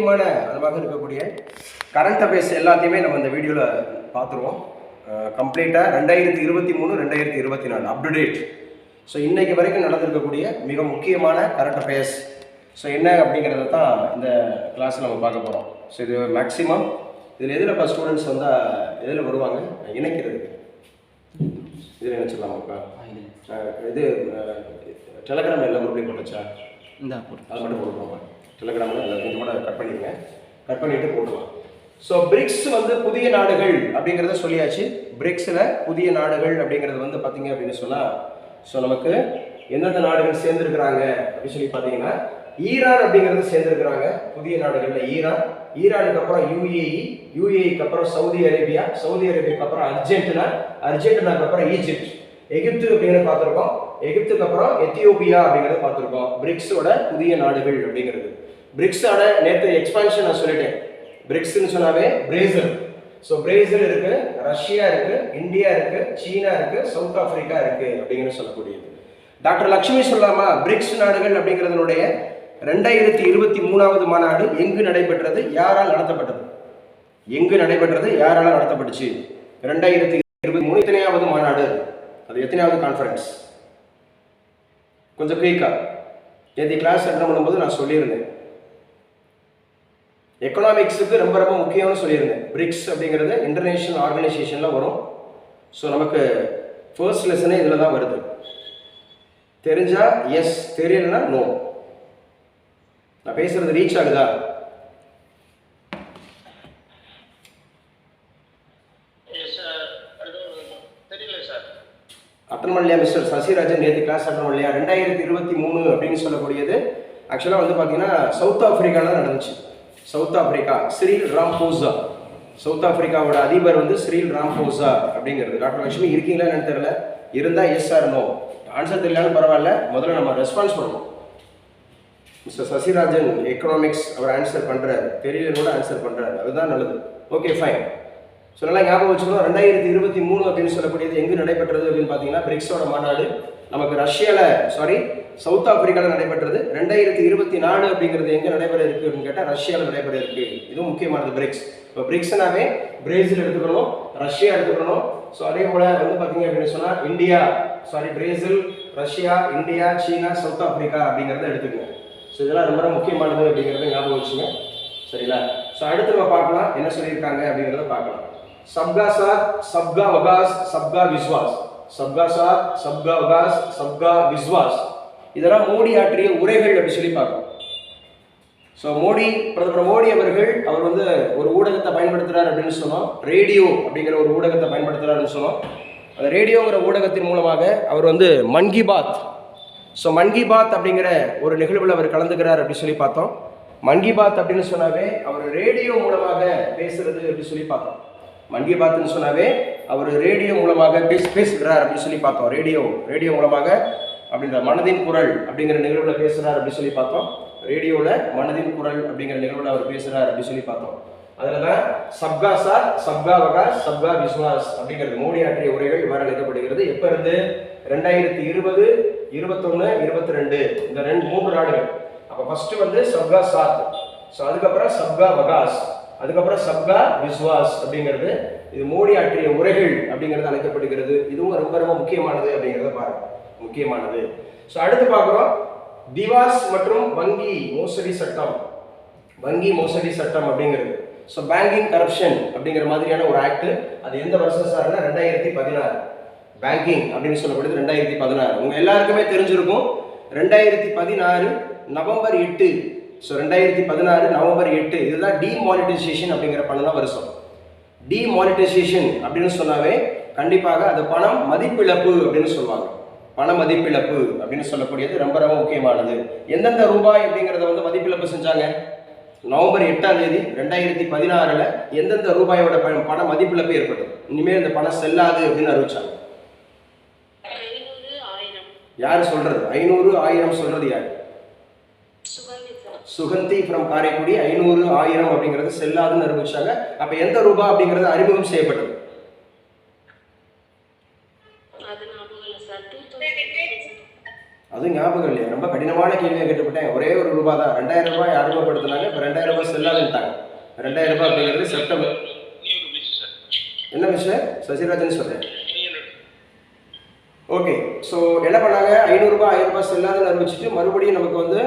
அதுமாக இருக்கக்கூடிய current affairs எல்லாத்தையுமே நம்ம இந்த வீடியோவில் பார்த்துருவோம். கம்ப்ளீட்டாக 2023 2024 அப் டு டேட். ஸோ இன்றைக்கு வரைக்கும் நடந்திருக்கக்கூடிய மிக முக்கியமான கரண்ட் அஃபேர்ஸ் ஸோ என்ன அப்படிங்கிறத தான் இந்த கிளாஸில் நம்ம பார்க்க போகிறோம். ஸோ இது மேக்ஸிமம் இதில் எதில் இப்போ ஸ்டூடெண்ட்ஸ் வந்தால் எதில் வருவாங்க இணைக்கிறது இதில் இணைச்சிடலாமாப்பா? இது டெலகிராமில் எல்லா குரூப்லையும் போட்டுச்சா? இந்த அதை மட்டும் போட்டுருவாங்க. டெலகிராமில் எல்லாத்தையும் கூட கட் பண்ணிடுங்க, கட் பண்ணிவிட்டு போட்டுருவாங்க. ஸோ பிரிக்ஸ் வந்து புதிய நாடுகள் அப்படிங்கிறத சொல்லியாச்சு. பிரிக்ஸில் புதிய நாடுகள் அப்படிங்கிறது வந்து பார்த்தீங்க அப்படின்னு சொன்னால் ஸோ நமக்கு எந்தெந்த நாடுகள் சேர்ந்துருக்கிறாங்க அப்படின்னு சொல்லி பார்த்தீங்கன்னா ஈரான் அப்படிங்கிறது சேர்ந்துருக்கிறாங்க புதிய நாடுகளில். ஈரானுக்கு அப்புறம் யூஏஇக்கு அப்புறம் சவுதி அரேபியாவுக்கு அப்புறம் அர்ஜென்டினாக்கு அப்புறம் ஈஜிப்ட், எகிப்து அப்படிங்கிறத பார்த்துருக்கோம், எகிப்துக்கு அப்புறம் எத்தியோப்பியா அப்படிங்கிறத பார்த்துருக்கோம். பிரிக்ஸோட புதிய நாடுகள் அப்படிங்கிறது. பிரிக்ஸோட நேற்று எக்ஸ்பான்ஷன் நான் சொல்லிட்டேன். பிரிக்ஸ்ன்னு சொன்னாவே பிரேசில். ஸோ பிரேசில் இருக்கு, ரஷ்யா இருக்கு, இந்தியா இருக்கு, சீனா இருக்கு, சவுத் ஆப்பிரிக்கா இருக்கு அப்படிங்கிறது சொல்லக்கூடியது. டாக்டர் லட்சுமி சொல்லாமா பிரிக்ஸ் நாடுகள் அப்படிங்கிறதுனுடைய 2023 மாநாடு எங்கு நடைபெற்றது, யாரால் நடத்தப்பட்டது? எங்கு நடைபெற்றது, யாரால் நடத்தப்பட்டுச்சு? 2023 எத்தனையாவது மாநாடு, அது எத்தனையாவது கான்ஃபரன்ஸ்? கொஞ்சம் குயிக்கா நேற்று கிளாஸ் அட்டன் பண்ணும்போது நான் சொல்லியிருந்தேன். எக்கனாமிக்ஸுக்கு ரொம்ப ரொம்ப முக்கியம்னு சொல்லியிருந்தேன். பிரிக்ஸ் அப்படிங்கிறது இன்டர்நேஷனல் ஆர்கனைசேஷனில் வரும். ஸோ நமக்கு ஃபர்ஸ்ட் லெசனே இதில் தான் வருது. தெரிஞ்சா எஸ், தெரியலன்னா நோ. நான் பேசுறது ரீச் ஆகுதா? அட்டன் பண்ணலையா மிஸ்டர் சசிராஜன்? நேற்று கிளாஸ் அட்டன் பண்ணலையா? 2023 அப்படின்னு சொல்லக்கூடியது ஆக்சுவலாக வந்து பார்த்தீங்கன்னா சவுத் ஆப்பிரிக்காவில் நடந்துச்சு. South Africa, Cyril Ramaphosa. South ஆப்பிரிக்காவோட அதிபர் வந்து சிரில் ராம்போசா அப்படிங்கிறது. டாக்டர் லட்சுமி இருக்கீங்களா என்னன்னு தெரியல, இருந்தால் எஸ் ஆர் நோ. ஆன்சர் தெரியலான்னு பரவாயில்ல, முதல்ல நம்ம ரெஸ்பான்ஸ் பண்ணுவோம். மிஸ்டர் சசிராஜன் எக்கனாமிக்ஸ் அவர் ஆன்சர் பண்ணுறாரு, தெரியல கூட ஆன்சர் பண்ணுறாரு, அதுதான் நல்லது. Okay fine. ஸோ நல்லா ஞாபகம் வச்சுக்கணும். 2023 அப்படின்னு சொல்லக்கூடியது எங்கு நடைபெற்றது அப்படின்னு பார்த்தீங்கன்னா பிரிக்ஸோட மாநாடு நமக்கு சவுத் ஆப்பிரிக்காவில் நடைபெற்றது. 2024 அப்படிங்கிறது எங்கே நடைபெற இருக்கு அப்படின்னு கேட்டால் ரஷ்யாவில் நடைபெற இருக்கு. இதுவும் முக்கியமானது பிரிக்ஸ். இப்போ பிரிக்ஸ்னாவே பிரேசில் எடுத்துக்கணும், ரஷ்யா எடுத்துக்கணும். ஸோ அதே போல் வந்து பார்த்தீங்க அப்படின்னு சொன்னால் பிரேசில், ரஷ்யா, இந்தியா, சீனா, சவுத் ஆப்பிரிக்கா அப்படிங்கிறத எடுத்துக்கணும். ஸோ இதெல்லாம் ரொம்ப ரொம்ப முக்கியமானது அப்படிங்கிறத ஞாபகம் வச்சுங்க, சரிங்களா? ஸோ அடுத்து நம்ம பார்க்கலாம் என்ன சொல்லியிருக்காங்க அப்படிங்கிறத பார்க்கலாம். சப்கா சாத், சப்கா வகாஸ், சப்கா விஸ்வாஸ். சப்கா சாத், சப்கா வகாஸ், சப்கா விஸ்வாஸ். இதெல்லாம் மோடி ஆற்றிய உரைகள் அப்படி சொல்லி பார்க்கணும். ஸோ பிரதமர் மோடி அவர் வந்து ஒரு ஊடகத்தை பயன்படுத்துகிறார் அப்படின்னு சொன்னோம். ரேடியோ அப்படிங்கிற ஒரு ஊடகத்தை பயன்படுத்துகிறாருன்னு சொன்னோம். அந்த ரேடியோங்கிற ஊடகத்தின் மூலமாக அவர் வந்து மன் கி பாத் அப்படிங்கிற ஒரு நிகழ்வில் அவர் கலந்துக்கிறார் அப்படி சொல்லி பார்த்தோம். மன் கி பாத் அப்படின்னு சொன்னாவே அவர் ரேடியோ மூலமாக பேசுறது அப்படி சொல்லி பார்த்தோம். மன் கி பாத்னு சொன்னாவே அவர் ரேடியோ மூலமாக பேசுகிறார் அப்படின்னு சொல்லி பார்த்தோம். ரேடியோ மூலமாக அப்படின்ற மனதின் குரல் அப்படிங்கிற நிகழ்வில் பேசுகிறார் அப்படி சொல்லி பார்த்தோம். ரேடியோவில் மனதின் குரல் அப்படிங்கிற நிகழ்வில் அவர் பேசுகிறார் அப்படி சொல்லி பார்த்தோம். அதில் தான் சப்கா சாத், சப்கா வகாஸ், சப்கா விஸ்வாஸ் அப்படிங்கிறது மோடி ஆற்றிய உரைகள் இவ்வாறு அழைக்கப்படுகிறது. எப்போ இருந்து? 2020, 21, 22 இந்த 3 நாடுகள். அப்போ ஃபர்ஸ்ட் வந்து சப்கா சாத், ஸோ அதுக்கப்புறம் சப்கா வகாஸ், அதுக்கப்புறம் சப்கா விஸ்வாஸ் அப்படிங்கிறது இது மோடி ஆற்றிய உரைகள் அப்படிங்கிறது அழைக்கப்படுகிறது. இதுவும் ரொம்ப ரொம்ப முக்கியமானது அப்படிங்கிறத பாருங்க, முக்கியமானது. ஸோ அடுத்து பார்க்குறோம் திவாஸ் மற்றும் வங்கி மோசடி சட்டம் அப்படிங்கிறது. ஸோ பேங்கிங் கரப்ஷன் அப்படிங்கிற மாதிரியான ஒரு ஆக்ட். அது எந்த வருஷம் சார்னா 2016. பேங்கிங் அப்படின்னு சொல்லக்கூடியது 2016. உங்க எல்லாருக்குமே தெரிஞ்சிருக்கும். 2016 நவம்பர் 8. ஸோ 2016 நவம்பர் 8 இதுதான் டிமானிட்டைசேஷன் அப்படிங்கிற பண்ண வருஷம். டிமானிட்டைசேஷன் அப்படின்னு சொன்னாவே கண்டிப்பாக அது பணம் மதிப்பிழப்பு அப்படின்னு சொல்லுவாங்க. பண மதிப்பிழப்பு அப்படின்னு சொல்லக்கூடியது ரொம்ப ரொம்ப முக்கியமானது. எந்தெந்த ரூபாய் அப்படிங்கிறத வந்து மதிப்பிழப்பு செஞ்சாங்க? நவம்பர் 8ஆம் தேதி 2016 எந்தெந்த ரூபாயோட பண மதிப்பிழப்பு ஏற்பட்டது? இனிமேல் இந்த பணம் செல்லாது அப்படின்னு அறிவிச்சாங்க. யார் சொல்றது? 500, 1000 சொல்றது யார்? சுகந்தி ஃப்ரம் காரைக்குடி. 500, 1000 அப்படிங்கிறது செல்லாதுன்னு அறிவிச்சாங்க. அப்ப எந்த ரூபாய் அப்படிங்கிறது அறிமுகம் செய்யப்பட்டது? அது ஞாபகம் இல்லையா? ரொம்ப கடினமான கேள்வியை கேட்டுவிட்டேன். ஒரே ஒரு ரூபா தான், 2000 ரூபாய் அறிமுகப்படுத்தினாங்க. இப்போ 2000 ரூபாய் செல்லாதுன்ட்டாங்க. 2000 ரூபாய் அப்படிங்கிறது செப்டம்பர். என்ன விஷயம் சசிராஜன் சொல்கிறேன். ஓகே, ஸோ என்ன பண்ணாங்க, 500 ரூபாய் 1000 ரூபாய் செல்லாதுன்னு அறிவிச்சிட்டு மறுபடியும் நமக்கு வந்து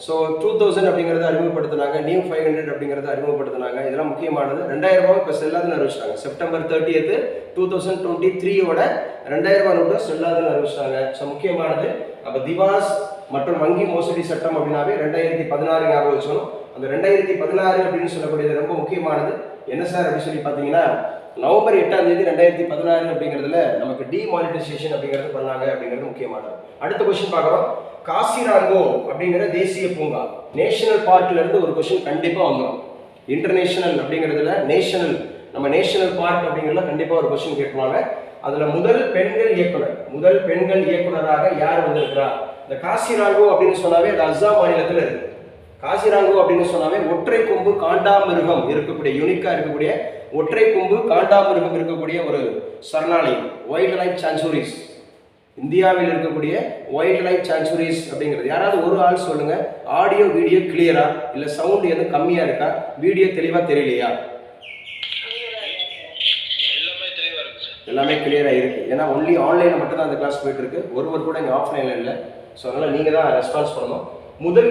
ஸோ 2000 அப்படிங்கிறத அறிமுகப்படுத்தினாங்க. நியூ 500 அப்படிங்கிறத அறிமுகப்படுத்தினாங்க. இதெல்லாம் முக்கியமானது. 2000 ரூபாய் இப்போ செல்லாதுன்னு அறிவிச்சிட்டாங்க. செப்டம்பர் 30 2023யோட 2000 ரூபாய் நோட்டு செல்லாதுன்னு அறிவிச்சிட்டாங்க. ஸோ முக்கியமானது. அப்போ திவாஸ் மற்றும் வங்கி மோசடி சட்டம் அப்படின்னாவே 2016 ஞாபகம் வச்சுக்கணும். அந்த 2016 அப்படின்னு சொல்லக்கூடியது ரொம்ப முக்கியமானது. என்ன சார் அப்படின்னு சொல்லி பார்த்தீங்கன்னா, நவம்பர் 8ஆம் தேதி 2016 அப்படிங்கிறதுல நமக்கு டிமானிட்டைசேஷன் அப்படிங்கிறது பண்ணாங்க அப்படிங்கிறது முக்கியமானது. அடுத்த கொஸ்டின் பார்க்குறோம். காசிராங்கோ அப்படிங்கிற தேசிய பூங்கா நேஷனல் பார்க்ல இருந்து ஒரு கொஸ்டின் கண்டிப்பாக வந்துடும். இன்டர்நேஷனல் அப்படிங்கிறதுல நேஷனல், நம்ம நேஷனல் பார்க் அப்படிங்கிறதுல கண்டிப்பாக ஒரு கொஸ்டின் கேட்பாங்க. அதுல முதல் பெண்கள் இயக்குனராக யார் வந்திருக்கிறா? இந்த காசிராங்கோ அப்படின்னு சொன்னாவே அது அஸ்ஸாம் மாநிலத்தில் இருக்கு. காசிராங்கோ அப்படின்னு சொன்னாவே ஒற்றை கொம்பு காண்டாமிருகம் இருக்கக்கூடிய, யூனிக்கா இருக்கக்கூடிய ஒற்றை கொம்பு காண்டாமிருகம் இருக்கக்கூடிய ஒரு சரணாலயம், வைல்ட் லைஃப் சான்ச்சுரிஸ். இந்தியாவில் இருக்கக்கூடிய வைல்ட் லைஃப் சான்ச்சுரிஸ் அப்படிங்கிறது. யாராவது ஒரு ஆள் சொல்லுங்க, ஆடியோ வீடியோ கிளியரா இல்ல சவுண்ட் எதுவும் கம்மியா இருக்கா, வீடியோ தெளிவா தெரியலையா? எல்லாமே கிளியரா இருக்கு. ஏன்னா ஒன்லி ஆன்லைன்ல மட்டும் தான் அந்த கிளாஸ் போயிட்டு இருக்கு. ஒருவர் கூட இங்க ஆஃப்லைன்ல இல்லை. ஸோ அதனால நீங்க தான் ரெஸ்பான்ஸ் பண்ணணும். முதல்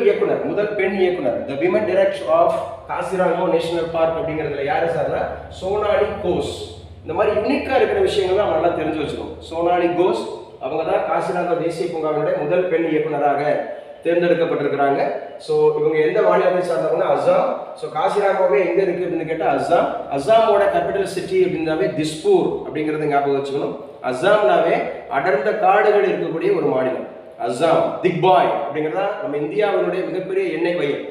பெண் இயக்குனர், the women director of Kaziranga national park அப்படிங்கிறதுல யாரு சார்னா சோனாலி கோஸ். இந்த மாதிரி யூனிக்கா இருக்கிற விஷயங்கள் நம்ம நல்லா தெரிஞ்சு வச்சுக்கணும். சோனாலி கோஸ் அவங்க தான் காசிராங்கோ தேசிய பூங்காவினுடைய முதல் பெண் இயக்குனராக தேர்ந்தெடுக்கப்பட்டிருக்கிறாங்க. ஸோ இவங்க எந்த மாநிலத்தை சார்ந்தவங்கன்னா அஸ்ஸாம். ஸோ காசிராங்கோவே எங்க இருக்கு அப்படின்னு கேட்டால் அஸ்ஸாம். அஸ்ஸாமோட கேபிட்டல் சிட்டி அப்படின்னாவே திஸ்பூர் அப்படிங்கிறத ஞாபகம் வச்சுக்கணும். அஸ்ஸாம்னாவே அடர்ந்த காடுகள் இருக்கக்கூடிய ஒரு மாநிலம் அஸ்ஸாம். திக்பாய் அப்படிங்கிறதா நம்ம இந்தியாவினுடைய மிகப்பெரிய எண்ணெய் வயல்.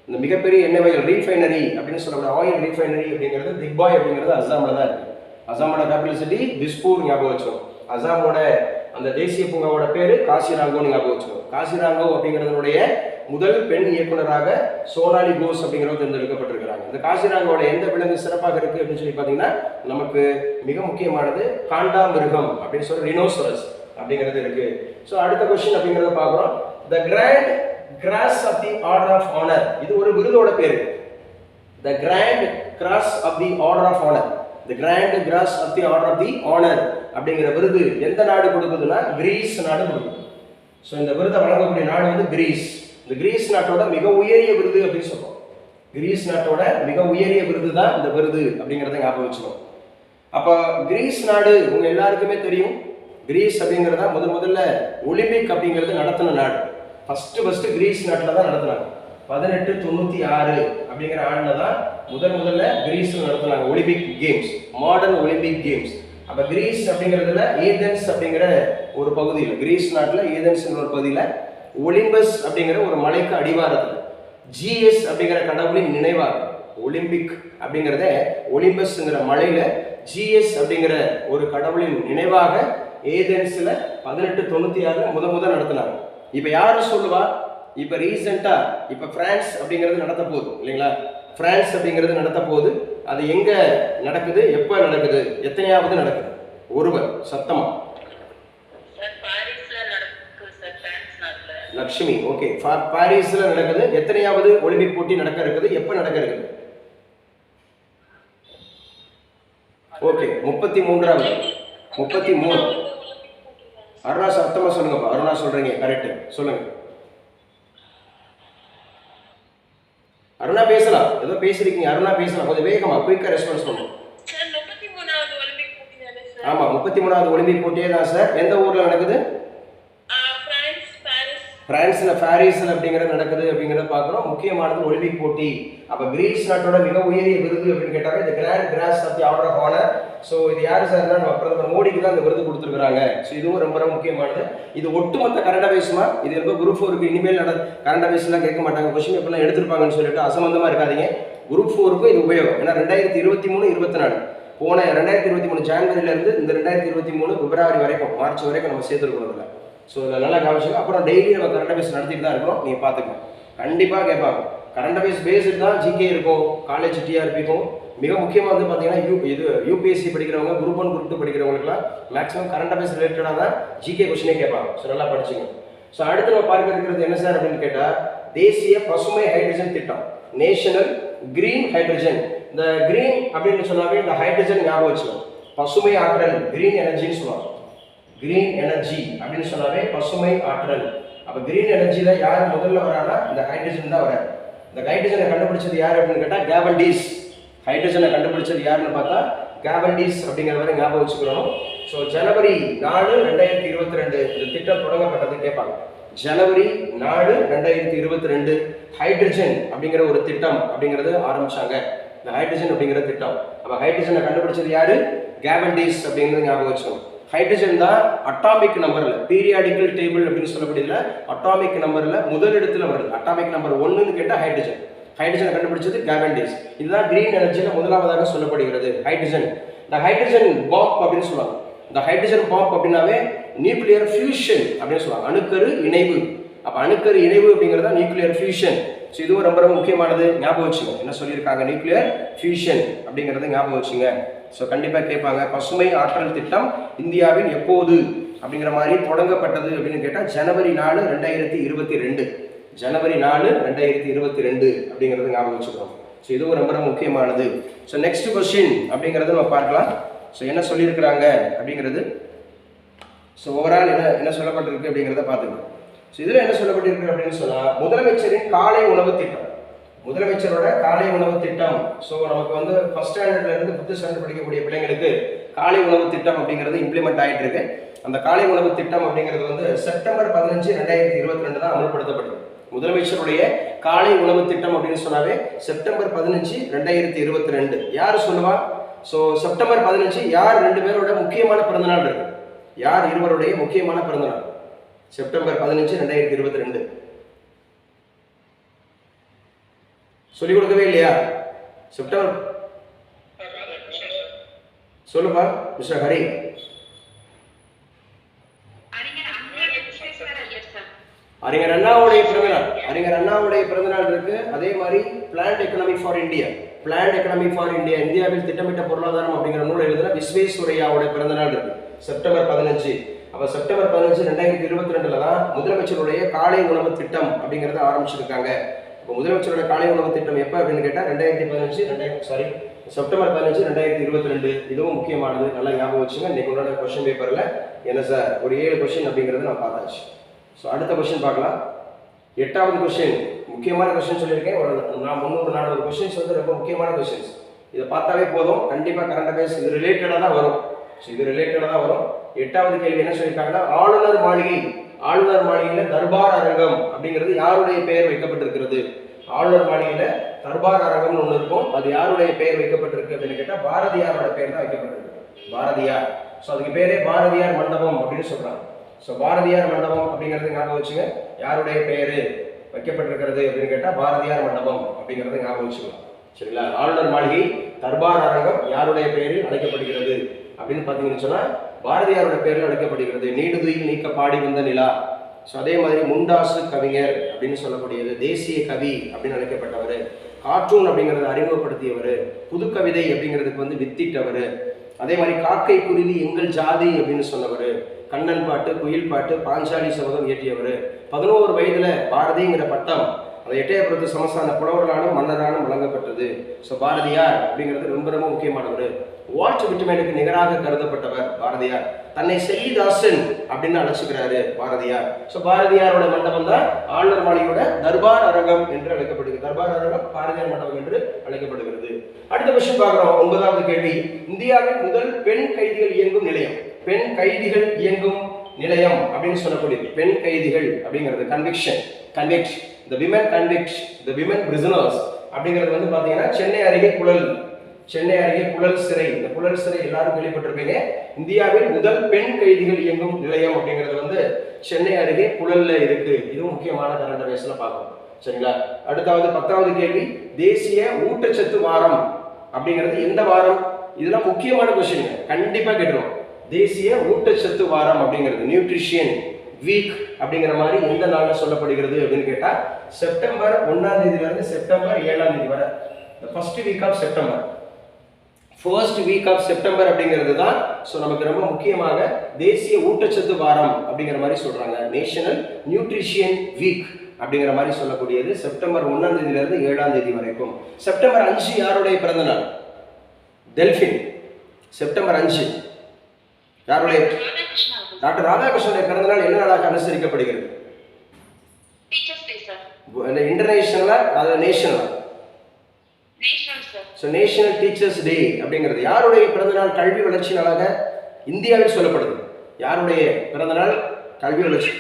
இந்த மிகப்பெரிய எண்ணெய் வயல் ரீஃபைனரி அப்படின்னு சொல்லக்கூடிய ஆயில் ரீஃபைனரி அப்படிங்கிறது திக்பாய் அப்படிங்கிறது அஸ்ஸாமில் தான் இருக்கு. அஸ்ஸாமோட கேபிட்டல் சிட்டி திஸ்பூர் ஞாபகம் வச்சுக்கணும். அஸ்ஸாமோட அந்த தேசிய பூங்காவோட பேரு காசிராங்கோன்னு ஞாபகம் வச்சுக்கணும். காசிராங்கோ அப்படிங்கிறதுடைய முதல் பெண் இயக்குனராக சோனாலி கோஸ் அப்படிங்கிறவங்க தேர்ந்தெடுக்கப்பட்டிருக்கிறாங்க. இந்த காசிராங்கோட எந்த விலங்கு சிறப்பாக இருக்கு அப்படின்னு சொல்லி பார்த்தீங்கன்னா நமக்கு மிக முக்கியமானது காண்டாமிருகம் அப்படின்னு சொல்லி ரினோசரஸ் அப்படிங்கிறது இருக்கு. ஸோ அடுத்த கொஸ்டின் அப்படிங்கிறத பார்க்குறோம். The grand cross of the order of honour, இது ஒரு விருதோட பேரு. The grand cross of the order of honour, the grand cross of the order of the honour அப்படிங்கிற விருது எந்த நாடு கொடுக்குதுன்னா கிரீஸ் நாடு கொடுக்குது. ஸோ இந்த விருதை வழங்கக்கூடிய நாடு வந்து கிரீஸ். இந்த கிரீஸ் நாட்டோட மிக உயரிய விருது அப்படின்னு சொல்றோம். கிரீஸ் நாட்டோட மிக உயரிய விருது தான் இந்த விருது அப்படிங்கிறத ஞாபகம் வச்சுக்கணும். அப்போ கிரீஸ் நாடு உங்க எல்லாருக்குமே தெரியும். கிரீஸ் அப்படிங்கிறதா முதல்ல ஒலிம்பிக் அப்படிங்கிறது நடத்தின நாடு. ஃபர்ஸ்ட் கிரீஸ் நாட்டில் தான் நடத்தினாங்க. 1896 அப்படிங்கிற ஆண்டுல தான் முதல்ல கிரீஸ்ல நடத்தினாங்க Olympic games, modern Olympic games. அப்ப கிரீஸ் அப்படிங்கிறதுல ஏதென்ஸ் அப்படிங்கிற ஒரு பகுதியில், கிரீஸ் நாட்டில் ஏதென்ஸ் ஒரு பகுதியில் ஒலிம்பஸ் அப்படிங்கிற ஒரு மலைக்கு அடிவாரத்தில் ஜிஎஸ் அப்படிங்கிற கடவுளின் நினைவாக ஒலிம்பிக் அப்படிங்கிறத ஒலிம்பஸ்ங்கிற மலையில ஜிஎஸ் அப்படிங்கிற ஒரு கடவுளின் நினைவாக ஏதென்ஸ்ல 1896 முதல் நடத்தினாங்க. இப்ப யாரும் சொல்லுவா, இப்ப ரீசெண்டா இப்ப பிரான்ஸ் அப்படிங்கிறது நடத்த போகுது இல்லைங்களா? பிரான்ஸ் அப்படிங்கிறது நடத்த போகுது. அது எங்க நடக்குது, எப்ப நடக்குது, எத்தனையாவது நடக்குது? ஒருவர் சத்தமா. லட்சுமி, ஓகே. பாரிஸ்ல நடக்குது. எத்தனையாவது ஒலிம்பிக் போட்டி நடக்க இருக்குது, எப்ப நடக்க இருக்குது? ஓகே, 33வது. 33. அருணா சத்தமா சொல்லுங்கப்பா. அருணா சொல்றீங்க, கரெக்ட், சொல்லுங்க. அருணா பேசலாம், ஏதோ பேசிருக்கீங்க. அருணா பேசலாம், கொஞ்சம் வேகமா குயிக்கா ரெஸ்பான்ஸ் பண்ணுங்க. ஆமா, 33வது ஒலிம்பிக் போட்டியே தான் சார். எந்த ஊர்ல நடக்குது? பிரான்ஸ்ல பாரிஸ்ல அப்படிங்கிறது நடக்குது அப்படிங்கிறத பார்க்குறோம். முக்கியமானது ஒலிம்பிக் போட்டி. அப்ப கிரீஸ் நாட்டோட மிக உயரிய விருது அப்படின்னு கேட்டாங்க இந்த Grand cross of the order of Honour. So இது யாரு சார்னா நம்ம பிரதமர் மோடிக்கு தான் இந்த விருது கொடுத்துருக்காங்க. ஸோ இதுவும் ரொம்ப ரொம்ப முக்கியமானது. இது ஒட்டுமொத்த கரண்ட் அஃபேர்ஸ்மா. இது ரொம்ப குரூப் 4க்கு இனிமேல் கரண்ட் அஃபேர்ஸ்லாம் கேட்க மாட்டாங்க, கொஸ்டின் எப்பெல்லாம் எடுத்திருப்பாங்கன்னு சொல்லிட்டு அசம்பந்தமா இருக்காதீங்க. குரூப் 4க்கும் இது உபயோகம். ஏன்னா 2023, 24 போன 2023 ஜனவரியில இருந்து இந்த 2023 பிப்ரவரி வரைக்கும், மார்ச் வரைக்கும் நம்ம சேர்த்துருக்கணும். ஸோ இதில் நல்லா கவனிச்சுங்க. அப்புறம் டெய்லி நம்ம கரண்ட் அஃபேர்ஸ் நடத்திட்டு தான் இருக்கோம். நீங்கள் பார்த்துக்கணும், கண்டிப்பாக கேட்பாங்க. கரண்ட் அஃபேர்ஸ் பேஸ்டு தான் ஜிகே இருக்கும், காலேஜ் டிஆர்பிக்கும். மிக முக்கியமாக வந்து பார்த்தீங்கன்னா யூபிஎஸ்சி படிக்கிறவங்க, குரூப் 1 குரூப் 2 படிக்கிறவங்களுக்குலாம் மேக்ஸிமம் கரண்ட் அஃபேர்ஸ் ரிலேட்டடாக தான் ஜிகே கொஸ்டினே கேட்பாங்க. ஸோ நல்லா படிச்சுங்க. ஸோ அடுத்து நம்ம பார்க்க இருக்கிறது என்ன சார் அப்படின்னு கேட்டால் தேசிய பசுமை ஹைட்ரஜன் திட்டம், நேஷனல் கிரீன் ஹைட்ரஜன். இந்த கிரீன் அப்படின்னு சொன்னாவே இந்த ஹைட்ரஜன் ஞாபகம் வச்சுக்கணும். பசுமை ஆற்றல், கிரீன் எனர்ஜின்னு சொல்லுவாங்க. கிரீன் எனர்ஜி அப்படின்னு சொன்னாவே பசுமை ஆற்றல். அப்போ கிரீன் எனர்ஜியில் யார் முதல்ல வரானா இந்த ஹைட்ரஜன் தான் வராது. இந்த ஹைட்ரஜனை கண்டுபிடிச்சது யார் அப்படின்னு கேட்டால் கேவல்டிஸ். ஹைட்ரஜனை கண்டுபிடிச்சது யாருன்னு பார்த்தா கேவல்டிஸ் அப்படிங்கிறவரை ஞாபகம் வச்சுக்கணும். ஸோ ஜனவரி 4, 2022 இந்த திட்டம் தொடங்கப்பட்டது கேட்பாங்க. ஜனவரி 4, 2022 ஹைட்ரஜன் அப்படிங்கிற ஒரு திட்டம் அப்படிங்கிறது ஆரம்பிச்சாங்க. இந்த ஹைட்ரஜன் அப்படிங்கிற திட்டம். அப்போ ஹைட்ரஜனை கண்டுபிடிச்சது யாரு? கேவல்டிஸ் அப்படிங்கிறது ஞாபகம் வச்சுக்கணும். ஹைட்ரஜன் தான் அட்டாமிக் நம்பர்ல, பீரியாடிக்கல் டேபிள் அப்படின்னு சொல்லக்கூடியதுல அட்டாமிக் நம்பர்ல முதலிடத்துல வருது. அட்டாமிக் நம்பர் 1ன்னு கேட்டால் ஹைட்ரஜன். ஹைட்ரஜனை கண்டுபிடிச்சது கேவல்டிஸ். இதுதான் கிரீன் எனர்ஜியில் முதலாவதாக சொல்லப்படுகிறது ஹைட்ரஜன். இந்த ஹைட்ரஜன் பாம்ப் அப்படின்னு சொல்லுவாங்க. இந்த ஹைட்ரஜன் பாம்ப் அப்படின்னாவே நியூக்ளியர் ஃபியூஷன் அப்படின்னு சொல்லுவாங்க. அணுக்கரு இணைவு. அப்போ அணுக்கரு இணைவு அப்படிங்கிறதா நியூக்ளியர் ஃபியூஷன். ஸோ இதுவும் ரொம்ப ரொம்ப முக்கியமானது, ஞாபகம் வச்சுங்க. என்ன சொல்லியிருக்காங்க? நியூக்ளியர் ஃபியூஷன் அப்படிங்கிறத ஞாபகம் வச்சுங்க. ஸோ கண்டிப்பாக கேட்பாங்க. பசுமை ஆற்றல் திட்டம் இந்தியாவில் எப்போது அப்படிங்கிற மாதிரி தொடங்கப்பட்டது அப்படின்னு கேட்டால் ஜனவரி 4, 2022. ஜனவரி 4, 2022 அப்படிங்கிறது ஞாபகம் வச்சுக்கணும். ஸோ இதுவும் ரொம்ப ரொம்ப முக்கியமானது. ஸோ நெக்ஸ்ட் கொஸ்டின் அப்படிங்கிறது நம்ம பார்க்கலாம். ஸோ என்ன சொல்லியிருக்கிறாங்க அப்படிங்கிறது, ஸோ ஓவரால் என்ன சொல்லப்பட்டிருக்கு அப்படிங்கிறத பார்த்துக்கலாம். ஸோ இதில் என்ன சொல்லப்பட்டிருக்கு அப்படின்னு சொன்னால் முதலமைச்சரின் காலை உணவு திட்டம். முதலமைச்சரோட காலை உணவு திட்டம். ஸோ நமக்கு வந்து ஃபர்ஸ்ட் ஸ்டாண்டர்ட்ல இருந்து 5th ஸ்டாண்டர்ட் படிக்கக்கூடிய பிள்ளைங்களுக்கு காலை உணவு திட்டம் அப்படிங்கிறது இம்ப்ளிமெண்ட் ஆகிட்டு இருக்கு. அந்த காலை உணவு திட்டம் அப்படிங்கிறது வந்து செப்டம்பர் 15, 2022 தான் அமல்படுத்தப்பட்டது. முதலமைச்சருடைய காலை உணவு திட்டம் அப்படின்னு சொன்னாவே செப்டம்பர் 15, 2022. யார் சொல்லுவா? ஸோ செப்டம்பர் 15 யார் 2 பேரோட முக்கியமான பிறந்தநாள் இருக்கு? யார் இருவருடைய முக்கியமான பிறந்தநாள்? செப்டம்பர் 15, 2022 சொல்லிக் கொடுக்கவே இல்லையா? செப்டம்பர் சொல்லுப்பா மிஸ்டர் ஹரி. அறிஞர் அண்ணாவுடைய பிறந்தநாள். அறிஞர் அண்ணாவுடைய பிறந்தநாள் இருக்கு. அதே மாதிரி plant economy for India. Plant economy for India, இந்தியாவில் திட்டமிட்ட பொருளாதாரம் அப்படிங்கிற நூல் எழுதுன விஸ்வேஸ்வரையாவுடைய பிறந்தநாள் இருக்கு செப்டம்பர் 15. அப்போ செப்டம்பர் 15, 2022 தான் முதலமைச்சருடைய காலை உணவு திட்டம் அப்படிங்கிறத ஆரம்பிச்சிருக்காங்க. இப்போ முதலமைச்சரோட காலை உணவு திட்டம் எப்போ அப்படின்னு கேட்டால் செப்டம்பர் 15, 2022. இதுவும் முக்கியமானது, நல்லா ஞாபகம் வச்சுங்க. இன்னைக்கு உங்களோட கொஸ்டின் பேப்பரில் என்ன சார் ஒரு 7 கொஸ்டின் அப்படிங்கிறது நான் பார்த்தாச்சு. ஸோ அடுத்த கொஸ்டின் பார்க்கலாம். 8வது கொஸ்டின் முக்கியமான கொஸ்டின் சொல்லியிருக்கேன். ஒரு 300-400 கொஸ்டின்ஸ் வந்து ரொம்ப முக்கியமான கொஸ்டின்ஸ். இதை பார்த்தாவே போதும், கண்டிப்பாக கரண்ட் அஃபேர்ஸ் இது ரிலேட்டடாக தான் வரும். ஸோ இது ரிலேட்டடாக தான் வரும். 8வது கேள்வி என்ன சொல்லியிருக்காங்கன்னா ஆளுநர் மாளிகை. ஆளுநர் மாளிகையில் தர்பார் அரங்கம் அப்படிங்கிறது யாருடைய பெயர் வைக்கப்பட்டிருக்கிறது? ஆளுநர் மாளிகையில் தர்பார் அரங்கம்னு ஒன்று இருக்கும். அது யாருடைய பெயர் வைக்கப்பட்டிருக்கு அப்படின்னு கேட்டால் பாரதியாரோட பெயர் தான் வைக்கப்பட்டிருக்கு. பாரதியார். ஸோ அதுக்கு பேரே பாரதியார் மண்டபம் அப்படின்னு சொல்கிறாங்க. ஸோ பாரதியார் மண்டபம் அப்படிங்கிறது ஞாபகம் வச்சுங்க. யாருடைய பெயர் வைக்கப்பட்டிருக்கிறது அப்படின்னு கேட்டால் பாரதியார் மண்டபம் அப்படிங்கிறது ஞாபகம் வச்சுக்கலாம். சரிங்களா? ஆளுநர் மாளிகை தர்பார் அரங்கம் யாருடைய பெயரில் அழைக்கப்படுகிறது அப்படின்னு பார்த்தீங்கன்னு சொன்னால் பாரதியாரோட பெயரில் அழைக்கப்படுகிறது. நீடுதுயில் நீக்க பாடி வந்த நிலா. ஸோ அதே மாதிரி முண்டாசு கவிஞர் அப்படின்னு சொல்லக்கூடியது, தேசிய கவி அப்படின்னு அழைக்கப்பட்டவர். கார்ட்டூன் அப்படிங்கிறத அறிமுகப்படுத்தியவர். புது கவிதை அப்படிங்கிறதுக்கு வந்து வித்திட்டவர். அதே மாதிரி காக்கை குருவி எங்கள் ஜாதி அப்படின்னு சொன்னவர். கண்ணன் பாட்டு, குயில் பாட்டு, பாஞ்சாலி சபதம் இயற்றியவர். 11 வயதுல பாரதிங்கிற பட்டம் அந்த எட்டயபுரத்து சமஸ்தான புலவர்களாலும் மன்னராலும் வழங்கப்பட்டது. ஸோ பாரதியார் அப்படிங்கிறது ரொம்ப ரொம்ப முக்கியமானவர். வால்ட் விட்மேனுக்கு நிகராக கருதப்பட்டவர் பாரதியார். தன்னை செல்லிதாசன் அப்படின்னு அழைச்சிக்கிறாரு பாரதியார். ஸோ பாரதியாரோட மண்டபம் தான் ஆளுநர் மாளிகையோட தர்பார் அரங்கம் என்று அழைக்கப்படுகிறது. தர்பார் அரங்கம் பாரதியார் மண்டபம் என்று அழைக்கப்படுகிறது. அடுத்த கொஸ்டின் பார்க்கிறோம். 9வது கேள்வி. இந்தியாவின் முதல் பெண் கைதிகள் இயங்கும் நிலையம். பெண் கைதிகள் இயங்கும் நிலையம் அப்படின்னு சொல்லக்கூடியது. பெண் கைதிகள் அப்படிங்கிறது convict the women convict, the women prisoners அப்படிங்கிறது வந்து பார்த்தீங்கன்னா சென்னை அருகே குழல் சிறை. இந்த குழல் சிறை எல்லாரும் கேள்விப்பட்டிருப்பீங்க. இந்தியாவில் முதல் பெண் கைதிகள் இயங்கும் நிலையம் அப்படிங்கிறது வந்து சென்னை அருகே குழல்ல இருக்கு. இதுவும் முக்கியமான கரண்ட் அஃபேர்ஸ்ல பார்க்கணும். சரிங்களா? அடுத்தாவது 10வது கேள்வி. தேசிய ஊட்டச்சத்து வாரம் அப்படிங்கிறது எந்த வாரம்? இதெல்லாம் முக்கியமான கொஸ்டின், கண்டிப்பா கேட்டுருவோம். தேசிய ஊட்டச்சத்து வாரம் அப்படிங்கிறது நியூட்ரிஷன் வீக் அப்படிங்கிற மாதிரி எந்த நாள்ல சொல்லப்படுகிறது அப்படின்னு கேட்டா செப்டம்பர் 1ஆம் தேதியில இருந்து செப்டம்பர் 7ஆம் தேதி வரை, the first week of September. First week of September அப்படிங்கிறது தான் ஸோ நமக்கு ரொம்ப முக்கியமாக தேசிய ஊட்டச்சத்து வாரம் அப்படிங்கிற மாதிரி சொல்றாங்க. நேஷனல் நியூட்ரிஷியன் வீக் அப்படிங்கிற மாதிரி சொல்லக்கூடியது செப்டம்பர் 1ஆம் தேதியிலிருந்து 7ஆம் தேதி வரைக்கும். செப்டம்பர் 5 யாருடைய பிறந்த நாள்? டெல்பின். செப்டம்பர் 5 யாருடைய? டாக்டர் ராதாகிருஷ்ணனுடைய பிறந்த நாள் என்ன நாளாக அனுசரிக்கப்படுகிறது? இன்டர்நேஷனலா அது நேஷனலா? ஸோ நேஷனல் டீச்சர்ஸ் டே அப்படிங்கிறது யாருடைய பிறந்தநாள் கல்வி வளர்ச்சி நாளாக இந்தியாவில் சொல்லப்படுது? யாருடைய பிறந்தநாள் கல்வி வளர்ச்சி?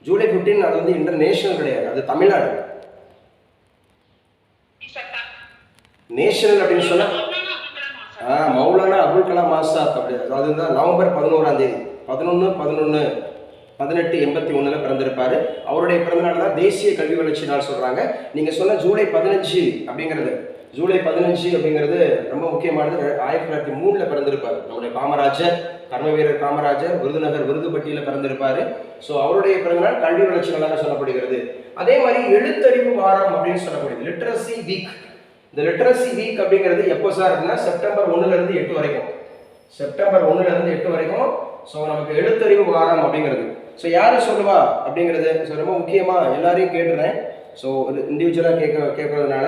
ஜூலை 15. அது வந்து இன்டர்நேஷனல் கிடையாது, அது தமிழ்நாடு. நேஷனல் அப்படின்னு சொன்னா மௌலானா அபுல் கலாம் ஆசாத் அப்படி, அதுதான் நவம்பர் 11ஆம் தேதி 11/11/1881 பிறந்திருப்பாரு. அவருடைய பிறந்தநாள் தான் தேசிய கல்வி வளர்ச்சி நாள் சொல்றாங்க. நீங்க சொன்ன ஜூலை 15 அப்படிங்கிறது, ஜூலை 15 அப்படிங்கிறது ரொம்ப முக்கியமானது. 1903 பிறந்திருப்பாரு நம்முடைய காமராஜர், கர்ம வீரர் காமராஜர் விருதுநகர் விருதுப்பட்டியில பிறந்திருப்பாரு. ஸோ அவருடைய பிறந்தநாள் கல்வி வளர்ச்சி நாளாக சொல்லப்படுகிறது. அதே மாதிரி எழுத்தறிவு வாரம் அப்படின்னு சொல்லக்கூடியது லிட்ரஸி வீக். இந்த லிட்ரஸி வீக் அப்படிங்கிறது எப்போ சார் அப்படின்னா செப்டம்பர் 1லிருந்து 8 வரைக்கும். செப்டம்பர் 1லிருந்து 8 வரைக்கும் ஸோ நமக்கு எழுத்தறிவு வாரம் அப்படிங்கிறது. ஸோ யாரு சொல்லுவா அப்படிங்கிறது ஸோ ரொம்ப முக்கியமாக எல்லாரையும் கேட்டுறேன். ஸோ ஒரு இண்டிவிஜுவலாக கேட்கறதுனால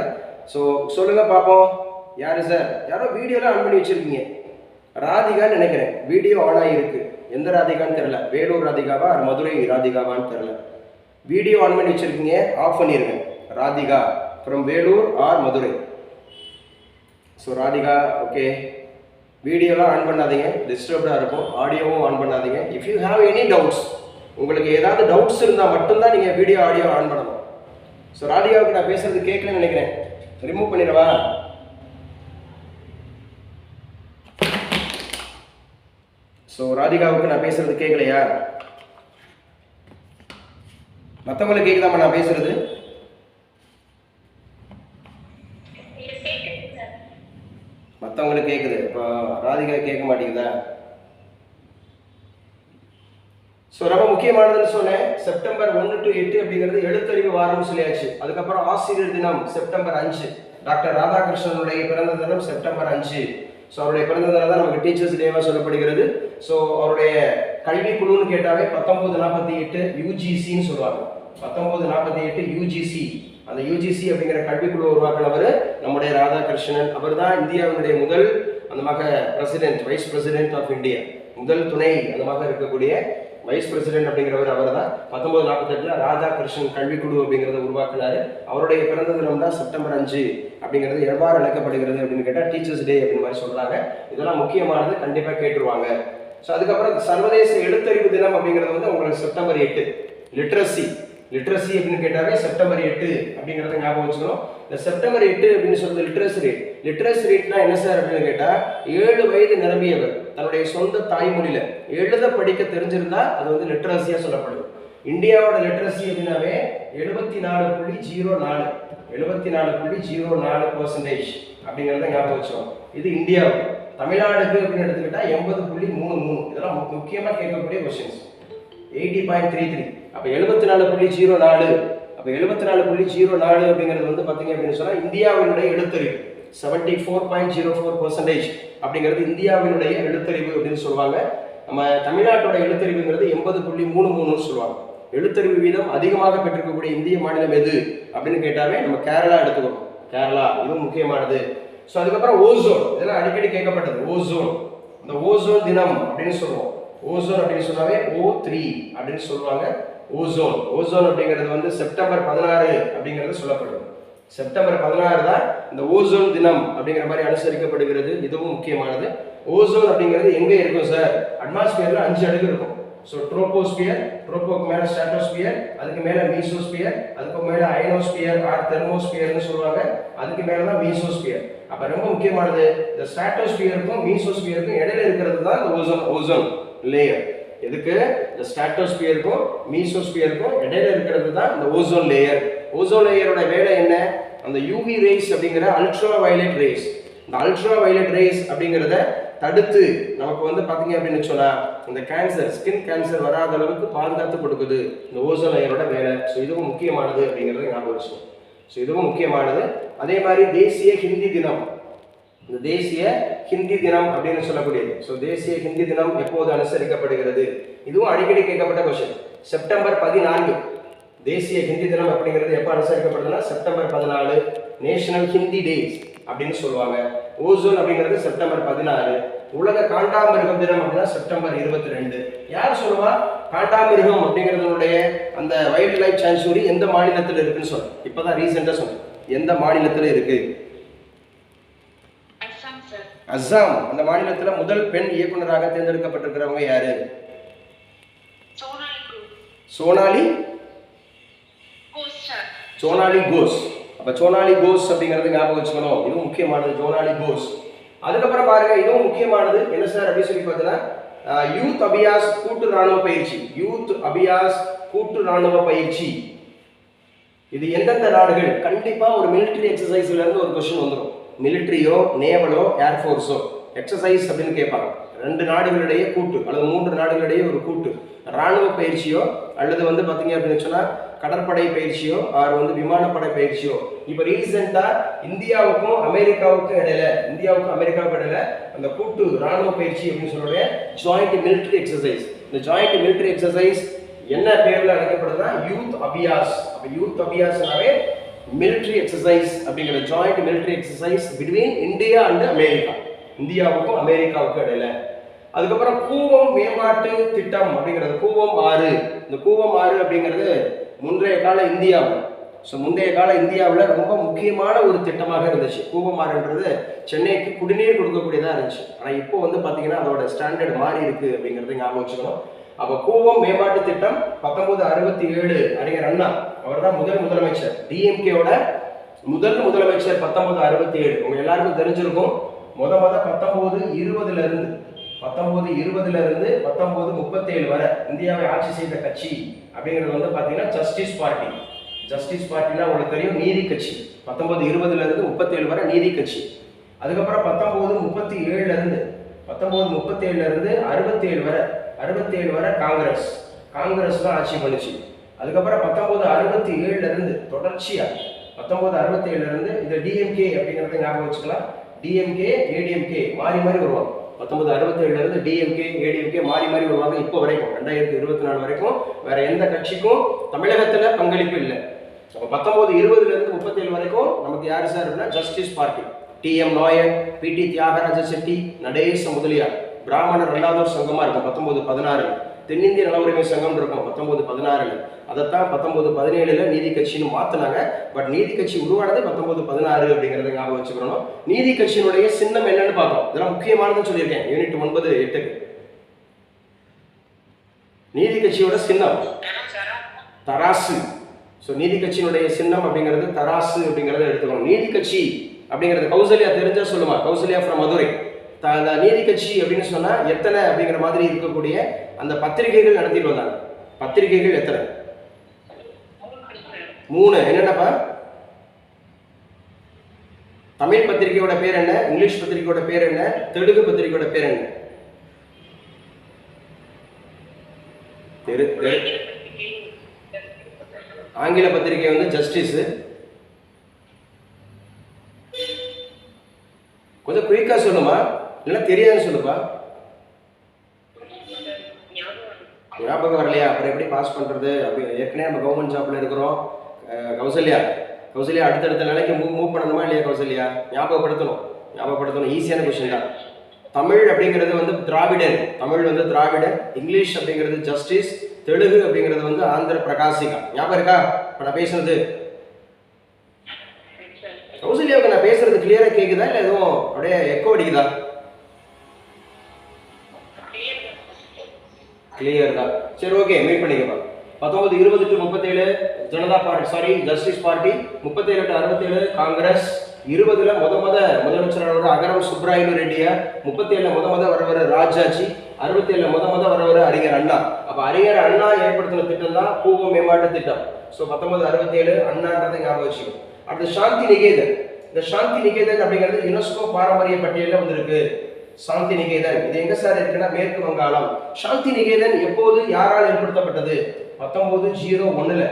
ஸோ சொல்லுங்க பார்ப்போம். யாரு சார்? யாரோ வீடியோலாம் ஆன் பண்ணி வச்சிருக்கீங்க. ராதிகான்னு நினைக்கிறேன். வீடியோ ஆன் ஆகிருக்கு. எந்த ராதிகான்னு தெரியல. வேலூர் ராதிகாவா மதுரை ராதிகாவான்னு தெரியல. வீடியோ ஆன் பண்ணி வச்சிருக்கீங்க, ஆஃப் பண்ணிருங்க. Radhika from Vellore or Madurai. So Radhika okay. வீடியோலாம் ஆன் பண்ணாதீங்க, டிஸ்டர்ப்டாக இருக்கும். ஆடியோவும் ஆன் பண்ணாதீங்க. If you have any doubts, உங்களுக்கு ஏதாவது டவுட்ஸ் இருந்தால் மட்டும்தான் நீங்கள் வீடியோ ஆடியோ ஆன் பண்ணணும். ஸோ ராதிகாவுக்கு நான் பேசுறது கேட்கலன்னு நினைக்கிறேன். ரிமூவ் பண்ணிடவா? ஸோ ராதிகாவுக்கு நான் பேசுறது கேட்கலையா? மற்றவங்களுக்கு கேட்குதாமா நான் பேசுறது? மற்றவங்களுக்கு கேட்குது, இப்போ ராதிகா கேட்க மாட்டேங்குதா? ஸோ ரொம்ப முக்கியமானதுன்னு சொன்னேன். செப்டம்பர் 1 to 8 அப்படிங்கிறது எழுத்தறிவு வாரம்னு சொல்லியாச்சு. அதுக்கப்புறம் ஆசிரியர் தினம் செப்டம்பர் 5. டாக்டர் ராதாகிருஷ்ணனுடைய பிறந்த தினம் செப்டம்பர் 5. ஸோ அவருடைய பிறந்த தினம் தான் நமக்கு டீச்சர்ஸ் டேவாக சொல்லப்படுகிறது. ஸோ அவருடைய கல்வி குழுன்னு கேட்டாவே 1948 யூஜிசின்னு சொல்லுவாங்க. 1948 யூஜிசி. அந்த யூஜிசி அப்படிங்கிற கல்விக்குழு உருவாக்கினவர் நம்முடைய ராதாகிருஷ்ணன். அவர் தான் இந்தியாவினுடைய முதல் அந்தமாக president, vice president of India, முதல் துணை அந்தமாக இருக்கக்கூடிய வைஸ் பிரசிடென்ட் அப்படிங்கிறவர் அவர் தான். 1948 ராதாகிருஷ்ணன் கல்விக்குழு அப்படிங்கிறத உருவாக்கினார். அவருடைய பிறந்த தினம் தான் செப்டம்பர் 5 அப்படிங்கிறது எவ்வாறு அழைக்கப்படுகிறது அப்படின்னு கேட்டால் டீச்சர்ஸ் டே அப்படின்னு மாதிரி சொல்கிறாங்க. இதெல்லாம் முக்கியமானது, கண்டிப்பாக கேட்டுருவாங்க. ஸோ அதுக்கப்புறம் சர்வதேச எழுத்தறிவு தினம் அப்படிங்கிறது வந்து உங்களுக்கு செப்டம்பர் 8. லிட்ரஸி அப்படின்னு கேட்டாவே செப்டம்பர் 8 அப்படிங்கிறத ஞாபகம் வச்சுக்கணும். இந்த செப்டம்பர் 8 அப்படின்னு சொல்றது லிட்ரஸி ரேட்னா என்ன சார் அப்படின்னு கேட்டால் 7 வயது நிரம்பியவர் தன்னுடைய சொந்த தாய்மொழியில எழுத படிக்க தெரிஞ்சிருந்தா அது வந்து லிட்ரஸியா சொல்லப்படுது. இந்தியாவோட லிட்ரஸி அப்படின்னாவே 74.04 74.04% அப்படிங்கிறத ஞாபகம் வச்சோம். இது இந்தியாவுக்கு. தமிழ்நாடுக்கு அப்படின்னு எடுத்துக்கிட்டா 80.33. இதெல்லாம் முக்கியமாக கேட்கக்கூடிய கொஸ்டின்ஸ். 80.33. அப்போ 74.04. அப்போ 74.04 அப்படிங்கிறது வந்து பார்த்தீங்க அப்படின்னு சொன்னால் இந்தியாவினுடைய எழுத்தறிவு 74.04% அப்படிங்கிறது இந்தியாவினுடைய எழுத்தறிவு அப்படின்னு சொல்லுவாங்க. நம்ம தமிழ்நாட்டோட எழுத்தறிவுங்கிறது 80.33 சொல்லுவாங்க. எழுத்தறிவு வீதம் அதிகமாக பெற்றிருக்கக்கூடிய இந்திய மாநிலம் எது அப்படின்னு கேட்டாவே நம்ம கேரளா எடுத்துக்கணும். கேரளா இதுவும் முக்கியமானது. ஸோ அதுக்கப்புறம் ஓசோன், இதெல்லாம் அடிக்கடி கேட்கப்பட்டது. ஓசோன், இந்த ஓசோன் தினம் அப்படின்னு சொல்லுவோம். ஓசோன் அப்படின்னு சொன்னாவே O3 அப்படின்னு சொல்லுவாங்க. ஓசோன் அப்படிங்கிறது வந்து செப்டம்பர் 16 அப்படிங்கிறது சொல்லப்படுது. செப்டம்பர் 16 தான் இந்த ஓசோன் தினம் அப்படிங்கிற மாதிரி அனுசரிக்கப்படுகிறது. இதுவும் முக்கியமானது. ஓசோன் அப்படிங்கிறது எங்கே இருக்கும் சார்? அட்மாஸ்பியர்ல 5 அடுக்கு இருக்கும். ஸோ ட்ரோபோஸ்பியர், ட்ரோபோக்கு மேலே ஸ்ட்ராட்டோஸ்பியர், அதுக்கு மேலே மீசோஸ்பியர், அதுக்கு மேலே அயனோஸ்பியர் ஆர் தெர்மோஸ்பியர்னு சொல்லுவாங்க, அதுக்கு மேலே தான் மீசோஸ்பியர். அப்போ ரொம்ப முக்கியமானது இந்த ஸ்ட்ராட்டோஸ்பியருக்கும் மீசோஸ்பியருக்கும் இடையில இருக்கிறது தான் இந்த ஓசோன் லேயர். எதுக்கு? இந்த ஸ்ட்ராட்டோஸ்பியருக்கும் மீசோஸ்பியருக்கும் இடையில இருக்கிறது தான் இந்த ஓசோன் லேயர். ஓசோன் லேயரோட வேலை என்ன? அந்த யூவி ரேஸ் அப்படிங்கிற அல்ட்ரா வயலட் ரேஸ். இந்த அல்ட்ரா வயலட் ரேஸ் அப்படிங்கிறத தடுத்து நமக்கு வந்து பார்த்தீங்க அப்படின்னு சொன்னால் இந்த கேன்சர், ஸ்கின் கேன்சர் வராத அளவுக்கு பாதுகாத்து கொடுக்குது இந்த ஓசோன் லேயரோட வேலை. ஸோ இதுவும் முக்கியமானது அப்படிங்கிறத ஞாபகம் வச்சுக்கணும். ஸோ இதுவும் முக்கியமானது. அதே மாதிரி தேசிய ஹிந்தி தினம், இந்த தேசிய ஹிந்தி தினம் அப்படின்னு சொல்லக்கூடியது. ஸோ தேசிய ஹிந்தி தினம் எப்போது அனுசரிக்கப்படுகிறது? இதுவும் அடிக்கடி கேட்கப்பட்ட கொஸ்டின். செப்டம்பர் 14 தேசிய ஹிந்தி தினம் அப்படிங்கிறது எப்போ அனுசரிக்கப்படுதுன்னா செப்டம்பர் 14 நேஷனல் ஹிந்தி டேஸ் அப்படின்னு சொல்லுவாங்க. ஓசோன் அப்படிங்கிறது செப்டம்பர் 16. உலக காண்டாமிருகம் தினம் அப்படின்னா செப்டம்பர் 22. யார் சொல்லுவா காண்டாமிருகம் அப்படிங்கிறதுடைய அந்த வைல்ட் லைஃப் சான்ச்சுரி எந்த மாநிலத்தில் இருக்குன்னு சொல்றேன். இப்பதான் ரீசெண்டா சொன்னேன். எந்த மாநிலத்தில் இருக்கு? அஸ்ஸாம். அந்த மாநிலத்தில் முதல் பெண் இயக்குநராக தேர்ந்தெடுக்கப்பட்டிருக்கிறவங்க யாரு? சோனாலி கோஸ். அப்ப சோனாலி கோஸ் அப்படிங்கிறது ஞாபகம் வச்சுக்கணும். இதுவும் முக்கியமானது. சோனாலி கோஸ். அதுக்கப்புறம் பாருங்க, இதுவும் முக்கியமானது. என்ன சார் அப்படின்னு சொல்லி பார்த்தீங்கன்னா யூத் அபியாஸ் கூட்டு ராணுவ பயிற்சி. யூத் அபியாஸ் கூட்டு ராணுவ பயிற்சி இது எந்தெந்த நாடுகள்? கண்டிப்பா ஒரு மிலிட்டரி எக்ஸசைஸ்ல இருந்து ஒரு கொஸ்டின் வந்துடும். மிலிட்டரியோ நேவலோ ஏர்ஃபோர்ஸோ எக்ஸசைஸ் அப்படின்னு கேட்பாங்க. 2 நாடுகளிடையே கூட்டு அல்லது 3 நாடுகளிடையே ஒரு கூட்டு ராணுவ பயிற்சியோ அல்லது வந்து பார்த்தீங்க அப்படின்னு சொன்னா கடற்படை பயிற்சியோ அது விமானப்படை பயிற்சியோ. இப்போ ரீசெண்டா இந்தியாவுக்கும் அமெரிக்காவுக்கும் இடையில அந்த கூட்டு ராணுவ பயிற்சி அப்படின்னு சொல்லுடைய ஜாயிண்ட் மிலிட்டரி எக்ஸசைஸ். இந்த ஜாயிண்ட் மிலிட்டரி எக்ஸசைஸ் என்ன பேர்ல அழைக்கப்படுதுன்னா யூத் அபியாஸ். அப்ப யூத் அபியாஸ்னாவே மிலிட்டரி எக்ஸசைஸ் அப்படிங்கிற joint military exercise between India and America. இந்தியாவுக்கும் அமெரிக்காவுக்கும் இடையில. அதுக்கப்புறம் கூவம் மேம்பாட்டு திட்டம் அப்படிங்கிறது கூவம் ஆறு. இந்த கூவம் ஆறு அப்படிங்கிறது முந்தைய கால இந்தியாவில் ரொம்ப முக்கியமான ஒரு திட்டமாக இருந்துச்சு. கூவம் ஆறுன்றது சென்னைக்கு குடிநீர் கொடுக்கக்கூடியதாக இருந்துச்சு. ஆனால் இப்போ வந்து பார்த்தீங்கன்னா அதோட ஸ்டாண்டர்ட் மாறி இருக்கு அப்படிங்கிறது ஞாபகம் வச்சுக்கணும். அப்போ கூவம் மேம்பாட்டு திட்டம் 1967 அறிஞர் அண்ணா அவர் தான் முதல் முதலமைச்சர். டிஎம்கேவோட முதல் முதலமைச்சர் 1967. உங்க எல்லாருக்கும் தெரிஞ்சிருக்கும். முத 1920 இருந்து 1937 வரை இந்தியாவை ஆட்சி செய்த கட்சி அப்படிங்கிறது வந்து பார்த்தீங்கன்னா ஜஸ்டிஸ் பார்ட்டி. ஜஸ்டிஸ் பார்ட்டினா உங்களுக்கு தெரியும், நீதி கட்சி. 1920 இருந்து 37 வரை நீதி கட்சி. அதுக்கப்புறம் 1937 இருந்து 67 வரை காங்கிரஸ் தான் ஆட்சி பண்ணுச்சு. அதுக்கப்புறம் 1967 இருந்து தொடர்ச்சியா 1967 இருந்து இந்த டிஎம்கே அப்படிங்கிறத ஞாபகம் வச்சுக்கலாம். டிஎம்கே ஏடிஎம்கே மாறி வருவாங்க. 1967 இருந்து டிஎம்கே ஏடிஎம்கே மாறி வருவாங்க. இப்போ வரைக்கும் 2024 வரைக்கும் வேற எந்த கட்சிக்கும் தமிழகத்துல பங்களிப்பு இல்லை. 1920 இருந்து 37 வரைக்கும் நமக்கு யாரு சார் அப்படின்னா ஜஸ்டிஸ் பார்ட்டி. டிஎம் நாயர், பிடி தியாகராஜ செட்டி, நடேச முதலியார். பிராமணர் 2வது சங்கமா இருக்கும் 1916. தென்னிந்திய நல உரிமை சங்கம் இருக்கும் 1916. அதைத்தான் 1917 நீதி கட்சின்னு மாத்தினாங்க. பட் நீதி கட்சி உருவானது 1916 அப்படிங்கறத ஞாபகம் வச்சுக்கணும். நீதி கட்சியினுடைய சின்னம் என்னன்னு பார்த்தோம். இதெல்லாம் முக்கியமானதுன்னு சொல்லியிருக்கேன் யூனிட் 9-8. நீதி கட்சியோட சின்னம் தராசு. ஸோ நீதி கட்சியினுடைய சின்னம் அப்படிங்கிறது தராசு அப்படிங்கிறத எடுத்துக்கணும். நீதி கட்சி அப்படிங்கிறது கௌசல்யா தெரிஞ்சா சொல்லுமா. கௌசல்யா ஃப்ரம் மதுரை. அந்த நீதி கட்சி அப்படின்னு சொன்னா எத்தனை அப்படிங்கிற மாதிரி இருக்கக்கூடிய அந்த பத்திரிகைகள் நடத்திட்டு வந்தாங்க. பத்திரிகைகள் எத்தனை? 3. என்னென்னப்பா? தமிழ் பத்திரிகையோட பேர் என்ன? இங்கிலீஷ் பத்திரிகையோட பேர் என்ன? தெலுங்கு பத்திரிகையோட பேர் என்ன? ஆங்கில பத்திரிகை வந்து ஜஸ்டிஸ். கொஞ்சம் குயிக்கா சொல்லுமா, இல்லைன்னா தெரியாதுன்னு சொல்லுப்பா. ஞாபகம் வரலையா? அப்புறம் எப்படி பாஸ் பண்றது? அப்படி ஏற்கனவே நம்ம கவர்மெண்ட் ஜாப்ல இருக்கிறோம். கௌசல்யா அடுத்தடுத்த நிலைக்கு மூவ் பண்ணணுமா இல்லையா? கௌசல்யா ஞாபகப்படுத்தணும். ஈஸியான கொஸ்டின் தான். தமிழ் அப்படிங்கிறது வந்து திராவிடன். இங்கிலீஷ் அப்படிங்கிறது ஜஸ்டிஸ். தெலுங்கு அப்படிங்கிறது வந்து ஆந்திர பிரகாசிகா. ஞாபகம் இருக்கா இப்ப நான் பேசுறது? கௌசல்யாவுக்கு நான் பேசுறது கிளியரா கேக்குதா இல்ல எதுவும் அப்படியே எக்கோ அடிக்குதா? கிளியர் தான். சரி, ஓகே, மீட் பண்ணிக்கப்பா. 1920 to 37 Janata party justice party. 37 to 67 Congress. 20ல முதலமைச்சரான அகரம் சுப்ராயலு ரெட்டியார். 37ல வரவர் ராஜாஜி. 67ல வரவர் அறிஞர் அண்ணா. அப்ப அறிஞர் அண்ணா ஏற்படுத்தின திட்டம் தான் கூவம் மேம்பாட்டு திட்டம். ஸோ 1967 அண்ணான்றதை ஞாபகம் வச்சுக்கணும். அடுத்து சாந்தி நிகேதன். இந்த சாந்தி நிகேதன் அப்படிங்கிறது யுனெஸ்கோ பாரம்பரிய பட்டியலில் வந்திருக்கு. சாந்தி நிகேதன் இது எங்க சார் இருக்குன்னா மேற்கு வங்காளம். சாந்தி நிகேதன் எப்போது யாரால் ஏற்படுத்தப்பட்டது? 1901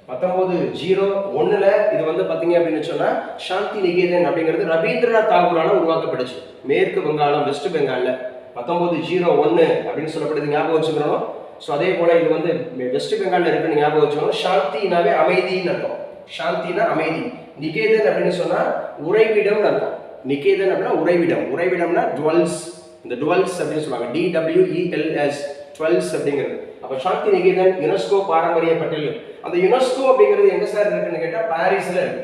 1901 இது வந்து பார்த்தீங்க அப்படின்னு சொன்னால் சாந்தி நிகேதன் அப்படிங்கிறது ரவீந்திரநாத் தாகூரால் உருவாக்கப்பட்டுச்சு. மேற்கு வங்காளம், வெஸ்ட் பெங்காலில் 1901 அப்படின்னு சொல்லப்படுது, ஞாபகம் வச்சுக்கணும். ஸோ அதே போல் இது வந்து வெஸ்ட் பெங்காலில் இருக்குன்னு ஞாபகம் வச்சுக்கணும். சாந்தினாவே அமைதின்னு அர்த்தம். சாந்தினா அமைதி. நிகேதன் அப்படின்னு சொன்னால் உறைவிடம்னு அர்த்தம். நிகேதன் அப்படின்னா உறைவிடம். உறைவிடம்னா டுவெல்ஸ். இந்த டுவெல்ஸ் அப்படின்னு சொல்லுவாங்க, DWELS, டுவெல்ஸ் அப்படிங்கிறது. அப்போ சாந்தி நிகேதன் யுனெஸ்கோ பாரம்பரிய பட்டியல். அந்த யுனெஸ்கோ அப்படிங்கிறது எங்க சார் இருக்குன்னு கேட்டால் பாரிஸ்ல இருக்கு.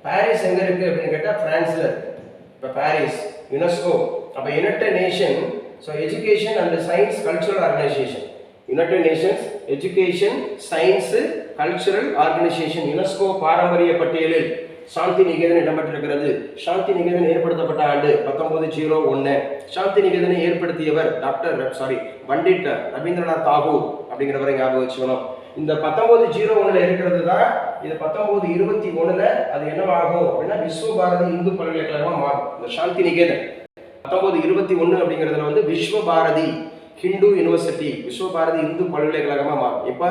பாரிஸ் எங்க இருக்கு அப்படின்னு கேட்டால் பிரான்ஸ்ல இருக்கு. இப்போ பாரிஸ் யுனெஸ்கோ. அப்போ United nation, so education and science cultural organisation. United Nations education science cultural organisation UNESCO பாரம்பரிய பட்டியலில் சாந்தி நிகேதன் இடம்பெற்றிருக்கிறது. சாந்தி நிகேதன் ஏற்படுத்தப்பட்ட ஆண்டு 1901. சாந்தி நிகேதனை ஏற்படுத்தியவர் பண்டிட் ரவீந்திரநாத் தாகூர் அப்படிங்கிறவரை ஞாபகம் வச்சுக்கணும். இந்த 1901 இருக்கிறது தான் இது 1921 அது என்னவாகும் அப்படின்னா விஸ்வ பாரதி இந்து பல்கலைக்கழகமா மாறும். இந்த சாந்தி நிகேதன் 1921 அப்படிங்கிறதுல வந்து விஸ்வ பாரதி ஹிந்து யூனிவர்சிட்டி, விஸ்வ பாரதி இந்து பல்கலைக்கழகமா மாறும். இப்போ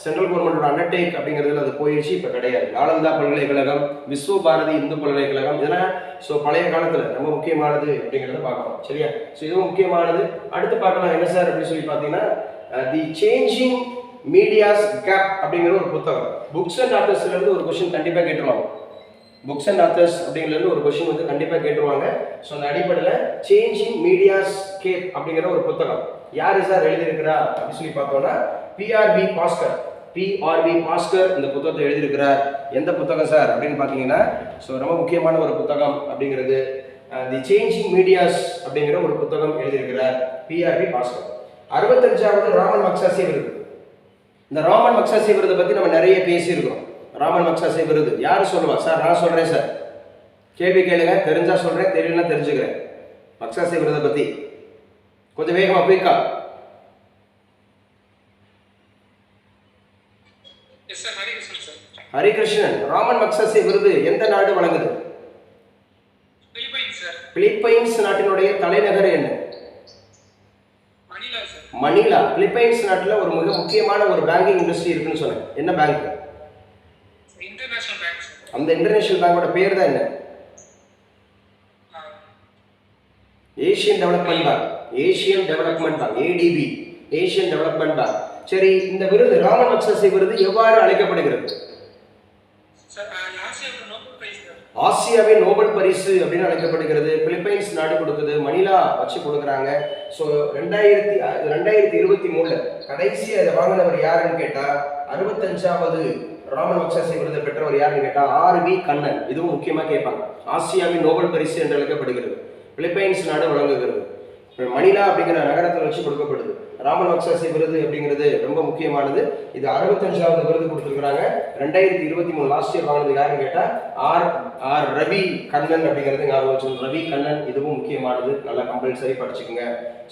சென்ட்ரல் கவர்மெண்டோட அண்டர்டேக் அப்படிங்கிறதுல அது போயிடுச்சு, இப்போ கிடையாது. நாலந்தா பல்கலைக்கழகம், விஸ்வ பாரதி இந்து பல்கலைக்கழகம், இதெல்லாம் ஸோ பழைய காலத்தில் ரொம்ப முக்கியமானது அப்படிங்கிறத பார்க்கலாம். சரியா? ஸோ இதுவும் முக்கியமானது. அடுத்து பார்க்கலாம் என்ன சார் அப்படின்னு சொல்லி பார்த்தீங்கன்னா தி சேஞ்சிங் மீடியாஸ் கேப் அப்படிங்கிற ஒரு புத்தகம். புக்ஸ் அண்ட் ஆத்தர்ஸ்ல இருந்து ஒரு கொஸ்டின் கண்டிப்பாக கேட்டுருவாங்க. புக்ஸ் அண்ட் ஆத்தர்ஸ் அப்படிங்கிறது ஒரு கொஸ்டின் வந்து கண்டிப்பாக கேட்டுருவாங்க. ஸோ அந்த அடிப்படையில் சேஞ்சிங் மீடியாஸ் கேப் அப்படிங்கிற ஒரு புத்தகம் யாரு சார் எழுதியிருக்கிறா அப்படின்னு சொல்லி பார்த்தோம்னா PRV பாஸ்கர். PRV பாஸ்கர் இந்த புத்தகத்தை எழுதியிருக்கிறார். எந்த புத்தகம் சார் அப்படின்னு பார்த்தீங்கன்னா ஸோ ரொம்ப முக்கியமான ஒரு புத்தகம் அப்படிங்கிறது தி சேஞ்சிங் மீடியாஸ் அப்படிங்கிற ஒரு புத்தகம் எழுதியிருக்கிறார் PRV பாஸ்கர். 65வது ராமன் மக்சாசே விருது. இந்த ராமன் மக்சாசே விருதை பற்றி நம்ம நிறைய பேசியிருக்கிறோம். ராமன் மக்சாசே விருது யாரு சொல்லுவா சார்? நான் சொல்றேன் சார், கேள்வி கேளுங்க, தெரிஞ்சா சொல்றேன், தெரியலன்னா தெரிஞ்சுக்கிறேன். மக்சாசே விருதை பத்தி கொஞ்சம் வேகமா குயிக்கா. ஹரிகிருஷ்ணன். ராமன் மக்சாசே விருது எந்த நாடு வழங்குது? பிலிப்பைன்ஸ் நாட்டினுடைய தலைநகர் என்ன? மணிலா. பிலிப்பைன்ஸ் நாட்டில் ஒரு மிக முக்கியமான ஒரு பேங்கிங் இண்டஸ்ட்ரி இருக்குன்னு சொன்னேன். என்ன பேங்க்? அந்த இன்டர்நேஷனல் பேங்கோட பேர் தான் என்ன? Asian development bank. Asian development bank, ADB, Asian development bank. சரி, இந்த விருது ராமன் மக்சாசே விருது எவ்வாறு அழைக்கப்படுகிறது? ஆசியாவின் நோபல் பரிசு அப்படின்னு அழைக்கப்படுகிறது. பிலிப்பைன்ஸ் நாடு கொடுக்குது, மணிலா வச்சு கொடுக்குறாங்க. ஸோ 2023 கடைசி அதை வாங்கினவர் யாருன்னு கேட்டா 65வது ராமன் மக்சாசே விருதை பெற்றவர் யாருன்னு கேட்டா RV கண்ணன். இதுவும் முக்கியமா கேட்பாங்க. ஆசியாவின் நோபல் பரிசு என்று அழைக்கப்படுகிறது. பிலிப்பைன்ஸ் நாடு வழங்குகிறது. மணிலா அப்படிங்கிற நகரத்தில் வச்சு கொடுக்கப்படுது. ராமன் மக்சாசே விருது அப்படிங்கிறது ரொம்ப முக்கியமானது. இது 65வது விருது கொடுத்துருக்காங்க. 2023 லாஸ்ட் இயர் வாங்கினது யாருன்னு கேட்டா ரவி கண்ணன் அப்படிங்கிறது ஞாபகம் வச்சுக்கணும். ரவி கண்ணன் இதுவும் முக்கியமானது, நல்லா கம்பல்சரி படிச்சுக்கோங்க.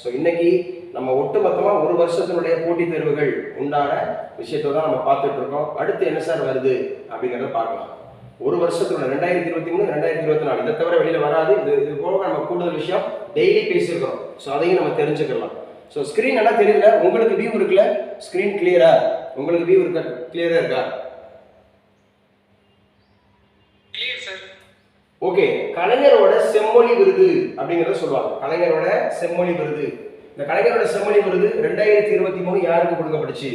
ஸோ இன்னைக்கு நம்ம ஒட்டுமொத்தமா ஒரு வருஷத்தினுடைய போட்டித் தேர்வுகள் உண்டான விஷயத்தை தான் நம்ம பார்த்துட்டு இருக்கோம். அடுத்து என்ன சார் வருது அப்படிங்கிறத பார்க்கலாம். ஒரு வருஷத்துல 2023 2024 இதை தவிர வெளியில வராது. இது போக நம்ம கூடுதல் விஷயம் டெய்லி பேசியிருக்கிறோம். ஸோ அதையும் நம்ம தெரிஞ்சுக்கலாம். ஸோ ஸ்கிரீன் எல்லாம் தெரியல, உங்களுக்கு வியூ இருக்குல்ல? ஸ்கிரீன் கிளியரா? உங்களுக்கு வியூ இருக்கா? கிளியரா இருக்கா? ஓகே. கலைஞரோட செம்மொழி விருது அப்படிங்கிறத சொல்லுவாங்க. கலைஞரோட செம்மொழி விருது. இந்த கலைஞரோட செம்மொழி விருது 2023 யாருக்கு கொடுக்கப்பட்டுச்சு?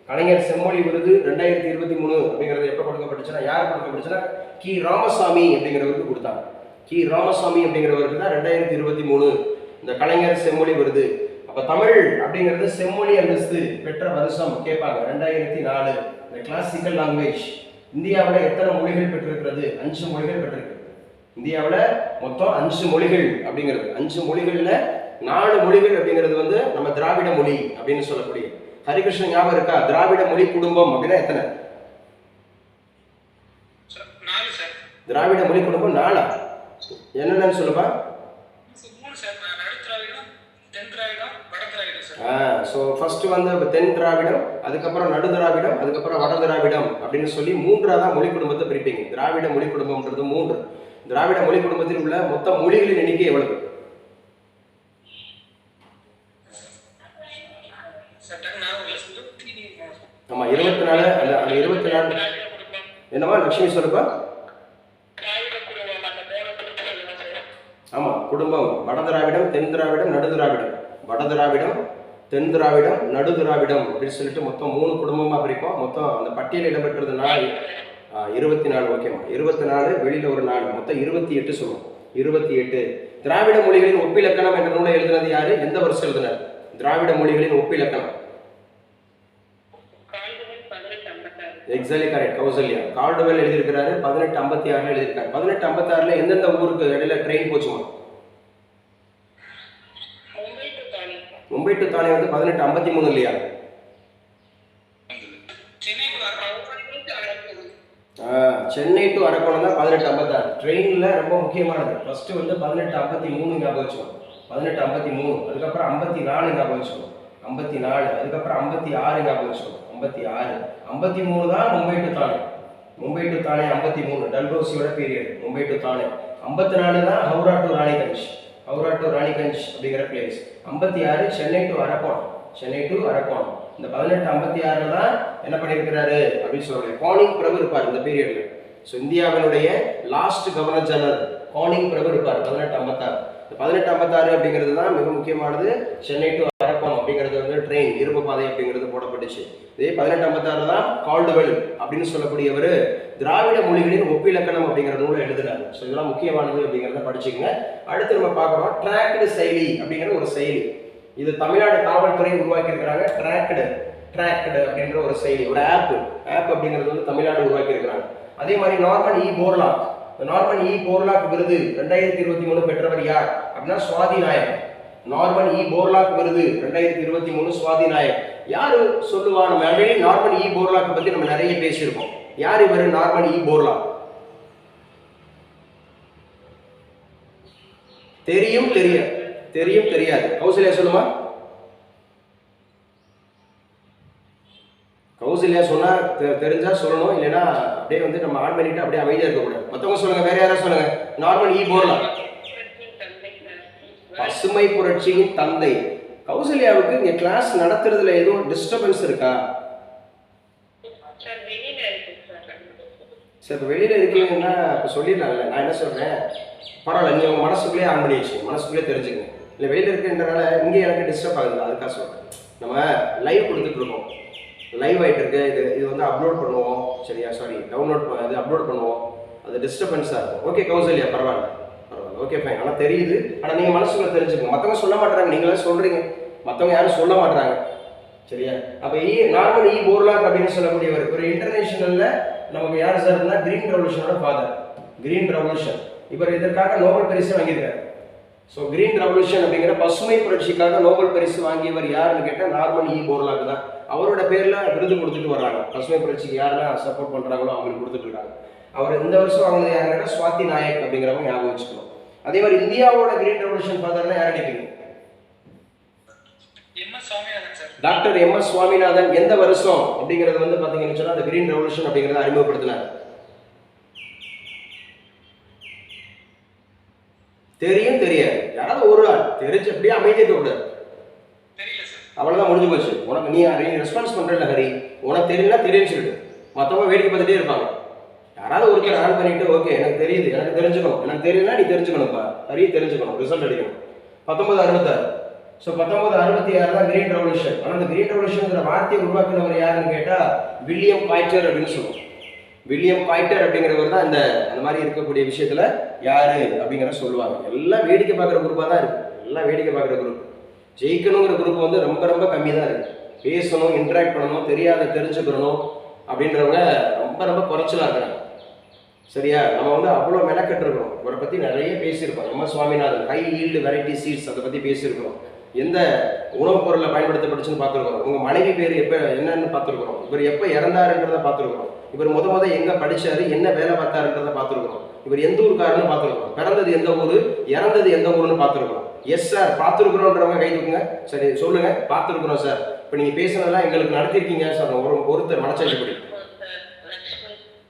கலைஞர் செம்மொழி விருது 2023 அப்படிங்கிறது எப்போ கொடுக்கப்பட்டுச்சுன்னா யாருக்கு கொடுக்கப்பட்டுச்சுன்னா கி ராமசாமி அப்படிங்கிறவருக்கு கொடுத்தாங்க. கி ராமசாமி அப்படிங்கிறவருக்கு தான் 2023 இந்த கலைஞர் செம்மொழி விருது. அப்போ தமிழ் அப்படிங்கிறது செம்மொழி அந்தஸ்து பெற்ற வருஷம் கேட்பாங்க. 2004 இந்த கிளாசிக்கல் லாங்குவேஜ். இந்தியாவில் எத்தனை மொழிகள் பெற்றிருக்கிறது? 5 மொழிகள் பெற்றிருக்கு. இந்தியாவில் மொத்தம் 5 மொழிகள் அப்படிங்கிறது. 5 மொழிகள்ல 4 மொழிகள் அப்படிங்கிறது வந்து நம்ம திராவிட மொழி அப்படின்னு சொல்லக்கூடிய. ஹரிகிருஷ்ணன் ஞாபகம் இருக்கா? திராவிட மொழி குடும்பம் அப்படின்னா எத்தனை? திராவிட மொழி குடும்பம் 4. என்னென்னு சொல்லுப்பா. ஸோ ஃபர்ஸ்ட் வந்து தென் திராவிடம், அதுக்கப்புறம் நடு திராவிடம், அதுக்கப்புறம் வட திராவிடம் அப்படின்னு சொல்லி 3ஆக தான் மொழி குடும்பத்தை பிரிப்பீங்க. திராவிட மொழி குடும்பம்ன்றது 3. திராவிட மொழி குடும்பத்தில் உள்ள மொத்த மொழிகளின் எண்ணிக்கை எவ்வளவு? ஆமா 24. அந்த 24 என்னவா லட்சுமி சொல்லுப்பா. ஆமாம், குடும்பம் வட திராவிடம், தென் திராவிடம், நடு திராவிடம். வட திராவிடம், தென் திராவிடம், நடு திராவிடம் அப்படின்னு சொல்லிட்டு மொத்தம் 3 குடும்பமாக பிரிப்போம். மொத்தம் அந்த பட்டியலில் இடம்பெற்றது 24. ஓகேம்மா, 24, வெளியில் ஒரு 4, மொத்தம் 28 சொல்லுவோம். 28 திராவிட மொழிகளின் ஒப்பிலக்கணம் என்ற நூலை எழுதினது யாரு? எந்த வருஷம் எழுதினார் திராவிட மொழிகளின் ஒப்பிலக்கணம்? Exactly correct, Kausalya. கால்டுவெல் எழுதியிருக்கிறாரு, 1856 எழுதியிருக்காரு. 1856 எந்தெந்த ஊருக்கு இடையில ட்ரெயின் போச்சுமா? மும்பை டு தானே வந்து 1853 இல்லையா? சென்னை டு அரக்கோணம் தான் 1856. ட்ரெயினில் ரொம்ப முக்கியமானது. ஃபர்ஸ்ட் வந்து 1853 ஞாபகம் வச்சுக்கணும். 1853, அதுக்கப்புறம் 54 ஞாபகம் வச்சுக்கணும். 54, அதுக்கப்புறம் 56 ஞாபகம் வச்சுக்கணும். 56, 53 தான் மும்பை டு தானே. மும்பை டு தானே 53 டல்ஹௌசியோட பீரியட். மும்பை டு தானே 54 தான் ஹவுரா டு ராணிகஞ்ச். ஹவுரா டு ராணிகஞ்ச் அப்படிங்கிற place. 56 Chennai to Arakkonam. Chennai to Arakkonam. இந்த 1856 தான் என்ன பண்ணியிருக்கிறாரு அப்படின்னு சொல்றாரு. கானிங் பிரபு இருப்பார் இந்த பீரியட்ல. ஸோ இந்தியாவினுடைய லாஸ்ட் கவர்னர் ஜெனரல் கானிங் பிரபு இருப்பார் 1856. இந்த 1856 அப்படிங்கிறது தான் மிக முக்கியமானது. சென்னை டு அரக்கோணம் அப்படிங்கிறது வந்து ட்ரெயின் இருப்பு பாதை அப்படிங்கிறது போடப்பட்டுச்சு. இதே 1856 தான் கால்டுவெல் அப்படின்னு சொல்லக்கூடியவர் திராவிட மொழிகளின் ஒப்பிலக்கணம் அப்படிங்கிற நூலை எழுதுறாரு. ஸோ இதெல்லாம் முக்கியமானது அப்படிங்கிறத படிச்சுக்கங்க. அடுத்து நம்ம பார்க்குறோம் ட்ராக்டு செயலி அப்படிங்கிற ஒரு செயலி. இது தமிழ்நாடு காவல்துறை உருவாக்கி இருக்கிறாங்க. ட்ராக்டு அப்படின்ற ஒரு செயலி, ஒரு ஆப் அப்படிங்கிறது வந்து தமிழ்நாடு உருவாக்கி இருக்கிறாங்க. அதே மாதிரி நார்மன் இ போர்லாக். நார்மன் இ போர்லாக் விருது 2023 பெற்றவர் யார் அப்படின்னா சுவாதி நாயக். நார்மன் இ போர்லாக் விருது 2023 சுவாதி நாயக். யாரு சொல்லுவா? நம்ம ஆல்ரெடி நார்மன் இ போர்லாக் பத்தி நம்ம நிறைய பேசியிருக்கோம். யார் இவர் நார்மன் இ போர்லாக்? தெரியும் தெரியாது. கௌசல்யா சொல்லுமா. கௌசல்யா சொன்னா தெரிஞ்சா சொல்லணும், இல்லைன்னா அப்படியே வந்து நம்ம ஆன் பண்ணிட்டு அப்படியே அமைதியா இருக்கக்கூடாது. மற்றவங்க சொல்லுங்க, வேற யாராவது சொல்லுங்க. நார்மன் இ போர்லாக் பசுமை புரட்சியின் தந்தை. கௌசல்யாவுக்கு இங்க கிளாஸ் நடத்துறதுல எதுவும் டிஸ்டர்பன்ஸ் இருக்கா? சரி, இப்போ வெளியில இருக்கீங்கன்னா இப்போ சொல்லிடலாம்ல. நான் என்ன சொல்றேன், பரவாயில்ல, நீ உங்க மனசுக்குள்ளேயே ஆன் பண்ணி வச்சு மனசுக்குள்ளேயே தெரிஞ்சுக்கங்க. இல்லை வெளியில இருக்குன்றனால இங்கே எனக்கு டிஸ்டர்ப் ஆகுது, அதுக்காக சொல்றேன். நம்ம லைவ் கொடுத்துட்டு இருக்கோம், லைவ் ஆகிட்டு இருக்கு. இது வந்து அப்லோட் பண்ணுவோம், சரியா? சாரி, இது அப்லோட் பண்ணுவோம். அது டிஸ்டர்பன்ஸாக இருக்கும். ஓகே கௌசல்யா, பரவாயில்ல, ஓகே ஃபைன். ஆனால் தெரியுது, ஆனால் நீங்கள் மனசுக்குள்ள தெரிஞ்சுக்கோங்க. மற்றவங்க சொல்ல மாட்டாங்க, நீங்களே சொல்கிறீங்க, மற்றவங்க யாரும் சொல்ல மாட்டாங்க, சரியா? அப்போ நார்மல் இ போர்லாக் அப்படின்னு சொல்லக்கூடியவர் ஒரு இன்டர்நேஷனலில் நமக்கு யார் சார்னா கிரீன் ரெவல்யூஷனோட ஃபாதர். கிரீன் ரெவல்யூஷன் இவர் இதற்காக நோபல் பரிசு வாங்கியிருக்காரு. ஸோ கிரீன் ரெவல்யூஷன் அப்படிங்கிற பசுமை புரட்சிக்காக நோபல் பரிசு வாங்கியவர் யாருன்னு கேட்டால் நார்மன் இ போர்லாக் தான். அவரோட பேரில் விருது கொடுத்துட்டு வர்றாங்க. பசுமை புரட்சிக்கு யாரெல்லாம் சப்போர்ட் பண்ணுறாங்களோ அவங்களுக்கு கொடுத்துட்டு இருக்காங்க. அவர் இந்த வருஷம் வாங்கினது யாருன்னு கேட்டால் சுவாதி நாயக் அப்படிங்கிறவங்க ஞாபகம் வச்சுக்கணும். அதே மாதிரி இந்தியாவோட கிரீன் ரெவல்யூஷன் ஃபாதர்னா யார் நினைப்பீங்க? Doctor M S. சுவாமிநாதன். எந்த வருஷம் அப்படிங்கிறது வந்து பார்த்தீங்கன்னு சொன்னால் அந்த கிரீன் ரெவல்யூஷன் அப்படிங்கிறத அறிமுகப்படுத்தினார். தெரியாது. யாராவது ஒரு ஆள் தெரிஞ்சு அப்படியே அமைதியாக இருக்கக்கூடாது. அவ்வளோதான், முடிஞ்சு போச்சு. உனக்கு நீ ரெஸ்பான்ஸ் பண்ணுறல ஹரி, உனக்கு தெரியல தெரியும்னு சொல்லிட்டு மற்றவங்க வேடிக்கை பார்த்துட்டே இருப்பாங்க. யாராவது ஒருத்தர் ஆன் பண்ணிட்டு ஓகே எனக்கு தெரியுது, எனக்கு தெரிஞ்சுக்கணும், எனக்கு தெரியலனா நீ தெரிஞ்சுக்கணும்ப்பா, ஹரி தெரிஞ்சுக்கணும், ரிசல்ட் அடிக்கணும். 1966. ஸோ 1966 தான் கிரீன் ரெவல்யூஷன். ஆனால் அந்த கிரீன் ரெவல்யூஷன்ங்கிற வார்த்தையை உருவாக்குனவர் யாருன்னு கேட்டால் வில்லியம் காய்டர் அப்படின்னு சொல்லுவோம். வில்லியம் காய்டர் அப்படிங்கிறவர் தான் அந்த மாதிரி இருக்கக்கூடிய விஷயத்துல யாரு அப்படிங்கிறத சொல்லுவாங்க. எல்லாம் வேடிக்கை பார்க்குற குரூப்பாக தான் இருக்கு. எல்லாம் வேடிக்கை பார்க்குற குரூப். ஜெயிக்கணுங்கிற குரூப் வந்து ரொம்ப கம்மி தான் இருக்கு. பேசணும், இன்ட்ராக்ட் பண்ணணும், தெரிஞ்சுக்கணும் அப்படின்றவங்க ரொம்ப குறைச்சலாக இருக்கிறாங்க, சரியா? நம்ம வந்து அவ்வளோ மெனக்கெட்டு இருக்கிறோம். இவரை பற்றி நிறைய பேசியிருக்கோம். M S. Swaminathan high yield variety seeds அதை பற்றி பேசியிருக்கிறோம். எந்த உணவுப் பொருளை பயன்படுத்தப்பட்டுச்சுன்னு பார்த்துருக்குறோம். உங்கள் மனைவி பேர் எப்போ என்னன்னு பார்த்துருக்குறோம். இவர் எப்போ இறந்தாருன்றதை பார்த்துருக்குறோம். இவர் முத எங்கே படித்தாரு, என்ன வேலை பார்த்தாருன்றதை பார்த்துருக்குறோம். இவர் எந்த ஊருக்காருன்னு பார்த்துருக்குறோம். பிறந்தது எந்த ஊர், இறந்தது எந்த ஊருன்னு பார்த்துருக்குறோம். எஸ் சார் பார்த்துருக்குறோன்றவங்க கை தூக்குங்க. சரி சொல்லுங்க, பார்த்துருக்குறோம் சார். இப்போ நீங்கள் பேசுனதெல்லாம் எங்களுக்கு நடத்திருக்கீங்க சார். ஒருத்தர் மனசாட்சிப்படி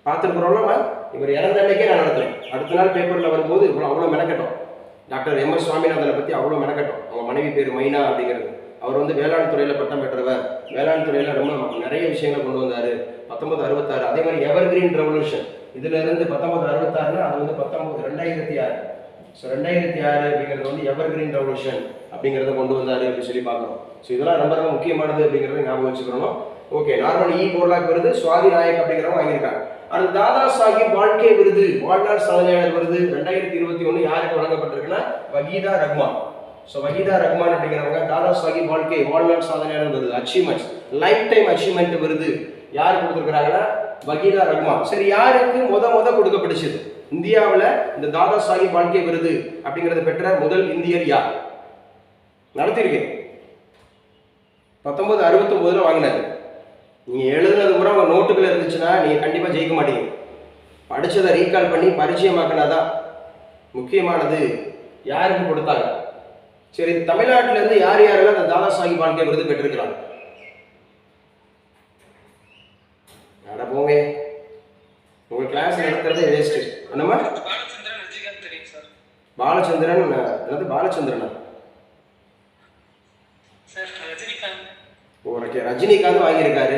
பார்த்துருக்குறோம்ல. இவர் இறந்த அன்னைக்கே நான் நடத்துறேன். அடுத்த நாள் பேப்பரில் வரும்போது அவ்வளோ மெனக்கட்டும். Doctor MS. சுவாமிநாதனை பற்றி அவ்வளோ மெனக்கட்டும். அவங்க மனைவி பேர் மைனா அப்படிங்கிறது. அவர் வந்து வேளாண் துறையில் பட்டம் பெற்றவர். வேளாண் துறையில் ரொம்ப நிறைய விஷயங்களை கொண்டு வந்தார். 1966. அதே மாதிரி எவர் கிரீன் ரெவல்யூஷன் இதுல இருந்து 1966 அது வந்து 2006. ஸோ 2006 அப்படிங்கிறது வந்து எவர் கிரீன் ரெவல்யூஷன் அப்படிங்கிறத கொண்டு வந்தாரு அப்படின்னு சொல்லி பார்க்குறோம். ஸோ இதெல்லாம் ரொம்ப ரொம்ப முக்கியமானது அப்படிங்கிறத ஞாபகம் வச்சுக்கணும். ஓகே, நார்மல் போர்லாக் விருது சுவாதி நாயக் அப்படிங்கிறவங்க வாங்கியிருக்காங்க. அது தாதா சாஹிப் வாழ்க்கை விருது வாழ்நாள் சாதனையாளர் விருது 2021 யாருக்கு வழங்கப்பட்டிருக்குன்னா வகீதா ரஹ்மான். ஸோ வகீதா ரஹ்மான் அப்படிங்கிறவங்க தாதா சாஹிப் வாழ்க்கை வாழ்நாள் சாதனையாளர் விருது அச்சீவ்மெண்ட்ஸ் லைஃப் டைம் அச்சீவ்மெண்ட் விருது யார் கொடுத்துருக்காங்கன்னா வகீதா ரஹ்மான். சரி, யாருக்கு முத கொடுக்கப்பட்டுச்சு இந்தியாவில் இந்த தாதா சாஹிப் வாழ்க்கை விருது அப்படிங்கிறத பெற்ற முதல் இந்தியர் யார்? நடத்தியிருக்கேன் 1969 வாங்கினாரு. நீங்க எழுதுனது கூட உங்க நோட்டுக்குள்ள இருந்துச்சுன்னா நீங்க கண்டிப்பா ஜெயிக்க மாட்டீங்க. படிச்சதை ரீகால் பண்ணி பரிச்சயமாக்கினாதான் முக்கியமானது. யாருக்கு கொடுத்தாங்க? சரி, தமிழ்நாட்டில இருந்து யார் யாரெல்லாம் இந்த தாதா சாஹிப் வாழ்க்கை விருது பெற்றிருக்கிறாங்க? நட போங்க, உங்க கிளாஸ் நடத்துறதே வேஸ்ட். என்னமா பாலச்சந்திரன் என்னது பாலச்சந்திரனா? ஓகே, ரஜினிகாந்த் வாங்கியிருக்காரு.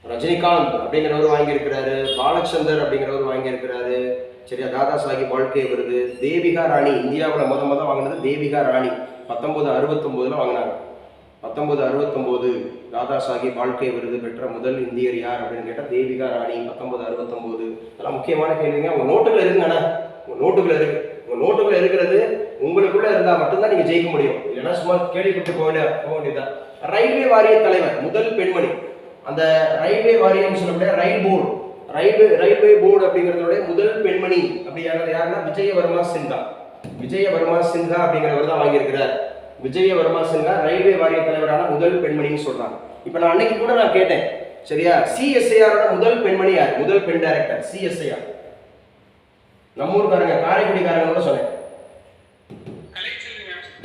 ரஜினிகாந்த் அப்படிங்கிறவர் வாங்கியிருக்கிறாரு, பாலச்சந்தர் அப்படிங்கிறவர் வாங்கியிருக்கிறாரு. சரியா, தாதா சாஹிப் வாழ்க்கை விருது. தேவிகா ராணி இந்தியாவில் முத வாங்கினது தேவிகா ராணி 1969 வாங்கினாங்க. 1969 தாதா சாஹிப் வாழ்க்கை விருது பெற்ற முதல் இந்தியர் யார் அப்படின்னு கேட்டால் தேவிகா ராணி 1969. அதெல்லாம் முக்கியமான கேள்விங்க. உங்க நோட்டுக்குள்ள இருக்குங்கண்ணா, உங்க நோட்டுக்குள்ள இருக்கு. உங்க நோட்டுக்குள்ள இருக்கிறது உங்களுக்குள்ள இருந்தா மட்டும்தான் நீங்க ஜெயிக்க முடியும். இல்லைன்னா சும்மா கேள்விப்பட்டு போக வேண்டியதான். ரயில்வே வாரிய தலைவர் முதல் பெண்மணி. அந்த ரயில்வே வாரியம் சொல்லக்கூடிய ரயில்வே போர்டு அப்படிங்கிறதோட முதல் பெண்மணி அப்படிங்கிறது யாருன்னா விஜயவர்மா சின்ஹா. விஜயவர்மா சின்ஹா அப்படிங்கிறவர் தான் வாங்கியிருக்கிறார். விஜயவர்மா சின்ஹா ரயில்வே வாரிய தலைவரான முதல் பெண்மணின்னு சொல்றாங்க. இப்ப நான் அன்னைக்கு கூட நான் கேட்டேன், சரியா, சிஎஸ்ஐஆரோட முதல் பெண்மணி யார்? முதல் பெண் டைரக்டர் சிஎஸ்ஐஆர். நம்ம ஊருக்காரங்க காரைக்குடிக்காரங்க கூட சொன்னேன்,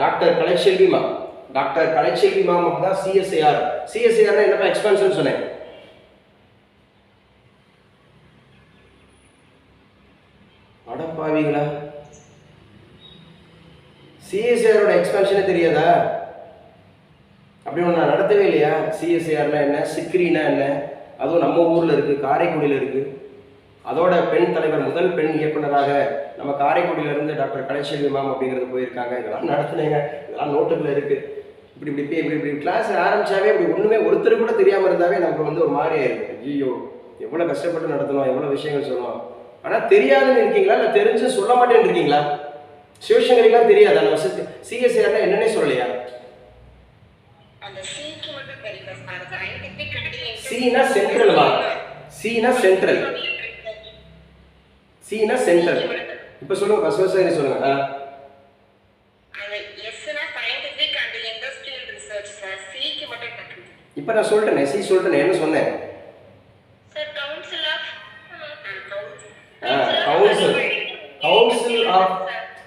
doctor Kalaiselvi ma'am. Doctor Kalaiselvi ma'am அப்படின்னா சிஎஸ்ஐஆர். சிஎஸ்ஐஆர் என்னப்பா எக்ஸ்பான்ஷன் சொன்னேன். அடப்பாவீங்களா, சிஎஸ்ஐஆரோட எக்ஸ்பான்ஷனே தெரியாதா? அப்படி ஒன்று நான் நடத்தவே இல்லையா? சிஎஸ்ஐஆர்னா என்ன, சிக்ரினா என்ன, அதுவும் நம்ம ஊர்ல இருக்கு, காரைக்குடியில் இருக்கு. அதோட பெண் தலைவர் முதல் பெண் இயக்குனராக நம்ம காரைக்குடியில இருந்து டாக்டர் கலைச்செல்வி மேம் அப்படிங்கிறது போயிருக்காங்க. இதெல்லாம் நடத்துனீங்க, இதெல்லாம் நோட்டுக்குள்ள இருக்கு. இப்படி கிளாஸ் ஆரம்பிச்சாவே இப்படி ஒண்ணுமே ஒருத்தர் கூட தெரியாம இருந்தாவே நமக்கு வந்து ஒரு மாதிரி ஆயிருக்கு. ஐயோ, எவ்வளவு கஷ்டப்பட்டு நடத்தணும், எவ்வளவு விஷயங்கள் சொல்லணும். ஆனா தெரியாதுன்னு இருக்கீங்களா, இல்ல தெரிஞ்சு சொல்ல மாட்டேன்னு இருக்கீங்களா? சிவசங்கரிலாம் தெரியாதா? நம்ம சிஎஸ்ஐஆர்னா என்னன்னே சொல்லலையா? சீனா சென்ட்ரல்மா, சீனா சென்ட்ரல், சீனா சென்ட்ரல். இப்ப சொல்லுங்க, பஸ்வசாரி சொல்லுங்க. இப்ப நான் சொல்லிட்டேன், சி சொல்லிட்டேன். என்ன சொன்னேன்?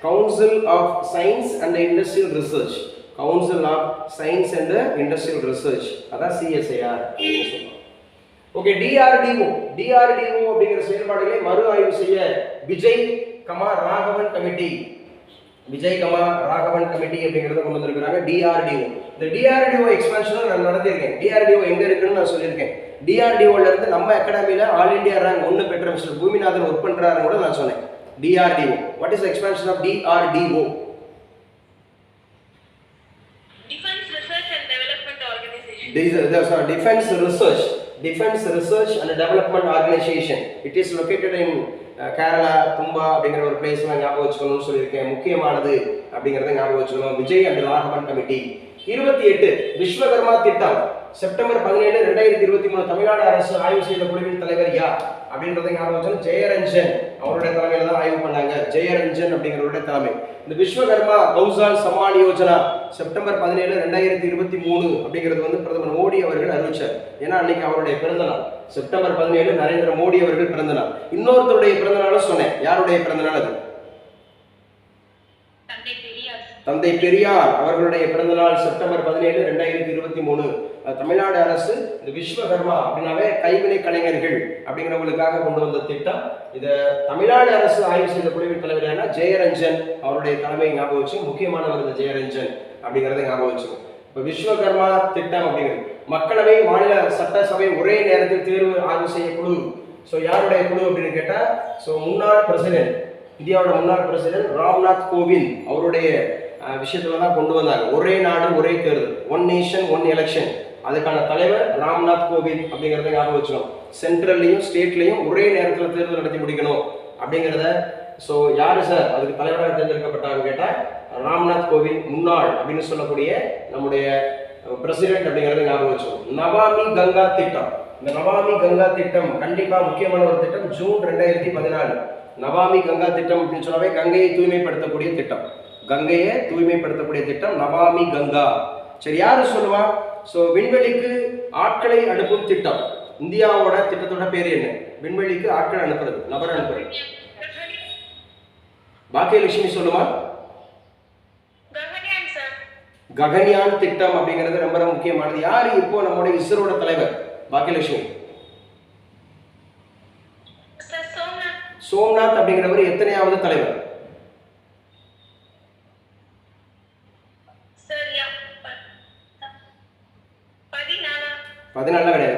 Council of Science and Industrial Research. Council of Science and Industrial Research, அதான் சிஎஸ்ஐஆர் அப்படின்னு சொல்லுவாங்க. ஓகே, டிஆர்டிஓ அப்படிங்கிற செயல்பாடுகளை மறு ஆய்வு செய்ய விஜய் ராகவன் கமிட்டி அப்படிங்கிறத கொண்டு வந்திருக்கிறாங்க. டிஆர்டிஓ, இந்த டிஆர்டிஓ எக்ஸ்பான்ஷன் நான் நடத்தியிருக்கேன். டிஆர்டிஓ எங்க இருக்குன்னு நான் சொல்லியிருக்கேன். டிஆர்டிஓல இருந்து நம்ம அகாடமியில ஆல் இந்தியா ரேங்க் 1 பெற்ற மிஸ்டர் பூமிநாதன் ஒர்க் பண்றாருன்னு கூட நான் சொன்னேன். DRDO, what is expansion of DRDO? Defense Research and Development Organization. It is located in Kerala, Tumba அப்படிங்கிற ஒரு பிளேஸ் நான் ஞாபகம் வச்சுக்கணும்னு சொல்லியிருக்கேன். முக்கியமானது அப்படிங்கிறத ஞாபகம் வச்சுக்கணும். Vijay and Raghavan committee. 28 விஸ்வகர்மா திட்டம் செப்டம்பர் 17, 2023 தமிழ்நாடு அரசு ஆய்வு செய்த குழுவின் தலைவர் யார் அப்படின்றத ஞாபகம் வச்சுக்கணும். ஜெயரஞ்சன் அவருடைய தலைமையில தான் ஆய்வு பண்ணாங்க. ஜெயரஞ்சன் அப்படிங்கிறவருடைய தலைமை. இந்த விஸ்வகர்மா கௌசால் சம்மான் யோஜனா செப்டம்பர் 17, 2023 அப்படிங்கிறது வந்து பிரதமர் மோடி அவர்கள் அறிவிச்சார். ஏன்னா அன்னைக்கு அவருடைய பிறந்த நாள். செப்டம்பர் 17 நரேந்திர மோடி அவர்கள் பிறந்த நாள். இன்னொருத்தருடைய பிறந்த நாளும் சொன்னேன். யாருடைய பிறந்த நாள் அது? தந்தை பெரியார் அவர்களுடைய பிறந்த நாள் செப்டம்பர் 17, 2023. தமிழ்நாடு அரசு இந்த விஸ்வகர்மா அப்படின்னாவே கைவினை கலைஞர்கள் அப்படிங்கிறவங்களுக்காக கொண்டு வந்த திட்டம். இதை தமிழ்நாடு அரசு ஆய்வு செய்த குழுவின் தலைவரான ஜெயரஞ்சன் அவருடைய தலைமை ஞாபகம் வச்சு. முக்கியமானவர் இந்த ஜெயரஞ்சன் அப்படிங்கிறத ஞாபகம் வச்சுக்கணும். இப்போ விஸ்வகர்மா திட்டம் அப்படிங்கிறது மக்களவை மாநில சட்டசபை ஒரே நேரத்தில் தேர்வு ஆய்வு செய்ய குழு. ஸோ யாருடைய குழு அப்படின்னு கேட்டால் ஸோ முன்னாள் பிரசிடென்ட், இந்தியாவோட முன்னாள் பிரசிடென்ட் ராம்நாத் கோவிந்த் அவருடைய விஷயத்துல தான் கொண்டு வந்தாங்க. ஒரே நாடு ஒரே தேர்தல், ஒன் நேஷன் ஒன் எலெக்ஷன். அதுக்கான தலைவர் ராம்நாத் கோவிந்த் அப்படிங்கிறத ஞாபகம் வச்சுக்கணும். சென்ட்ரல்லையும் ஸ்டேட்லையும் ஒரே நேரத்தில் தேர்தல் நடத்தி முடிக்கணும் அப்படிங்கிறத. ஸோ யாரு சார் அதுக்கு தலைவராக தேர்ந்தெடுக்கப்பட்டாங்கன்னு கேட்டால் ராம்நாத் கோவிந்த் முன்னாள் அப்படின்னு சொல்லக்கூடிய நம்முடைய பிரசிடென்ட் அப்படிங்கிறத ஞாபகம் வச்சுக்கணும். நமாமி கங்கா திட்டம், இந்த நமாமி கங்கா திட்டம் கண்டிப்பா முக்கியமான ஒரு திட்டம். ஜூன் 2014 நமாமி கங்கா திட்டம் அப்படின்னு சொன்னாவே கங்கையை தூய்மைப்படுத்தக்கூடிய திட்டம், கங்கையை தூய்மைப்படுத்தக்கூடிய திட்டம் நமாமி கங்கா. சரி, யாரு சொல்லுவா? ஸோ விண்வெளிக்கு ஆட்களை அனுப்பும் திட்டம். இந்தியாவோட திட்டத்தோட பேர் என்ன? விண்வெளிக்கு ஆட்கள் அனுப்புறது, நபர் அனுப்புறது. பாக்கியலட்சுமி சொல்லுமா? ககன்யான் திட்டம் அப்படிங்கிறது ரொம்ப முக்கியமானது. யாரு இப்போ நம்முடைய இஸ்ரோட தலைவர்? பாக்கியலட்சுமி. சோம்நாத் அப்படிங்கிறவர் எத்தனையாவது தலைவர்? 14 கிடையாது,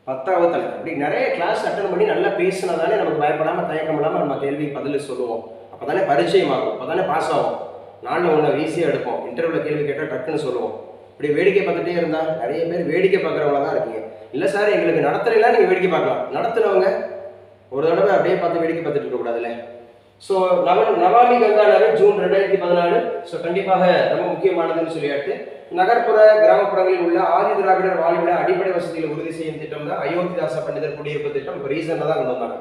10வது தலைவர். அப்படி நிறைய கிளாஸ் அட்டன் பண்ணி நல்லா பேசினாதானே நமக்கு பயப்படாம தயக்கம் இல்லாமல் நம்ம கேள்வி பதில் சொல்லுவோம். அப்போதானே பரிச்சயம் ஆகும், அப்போதானே பாஸ் ஆகும். நாளில் ஒன்று ஈஸியாக எடுப்போம். இன்டர்வியூவில் கேள்வி கேட்டால் டக்குன்னு சொல்லுவோம். இப்படி வேடிக்கை பார்த்துட்டே இருந்தால் நிறைய பேர் வேடிக்கை பார்க்குறவங்கள தான் இருக்கீங்க. இல்லை சார் எங்களுக்கு நடத்துலாம் நீங்கள் வேடிக்கை பார்க்கலாம். நடத்துனவங்க ஒரு தடவை அப்படியே பார்த்து வேடிக்கை பார்த்துட்டு இருக்கக்கூடாதுல்ல. ஸோ நமாமி கங்கானாவே ஜூன் 2014. ஸோ கண்டிப்பாக ரொம்ப முக்கியமானதுன்னு சொல்லியாட்டு நகர்ப்புற கிராமப்புறங்களில் உள்ள ஆதி திராவிடர் வாழ்விட அடிப்படை வசதிகளை உறுதி செய்யும் திட்டம் தான் அயோத்திதாச பண்டிதர் குடியிருப்பு திட்டம். இப்போ ரீசெண்டாக தான் கொண்டு வந்தாங்க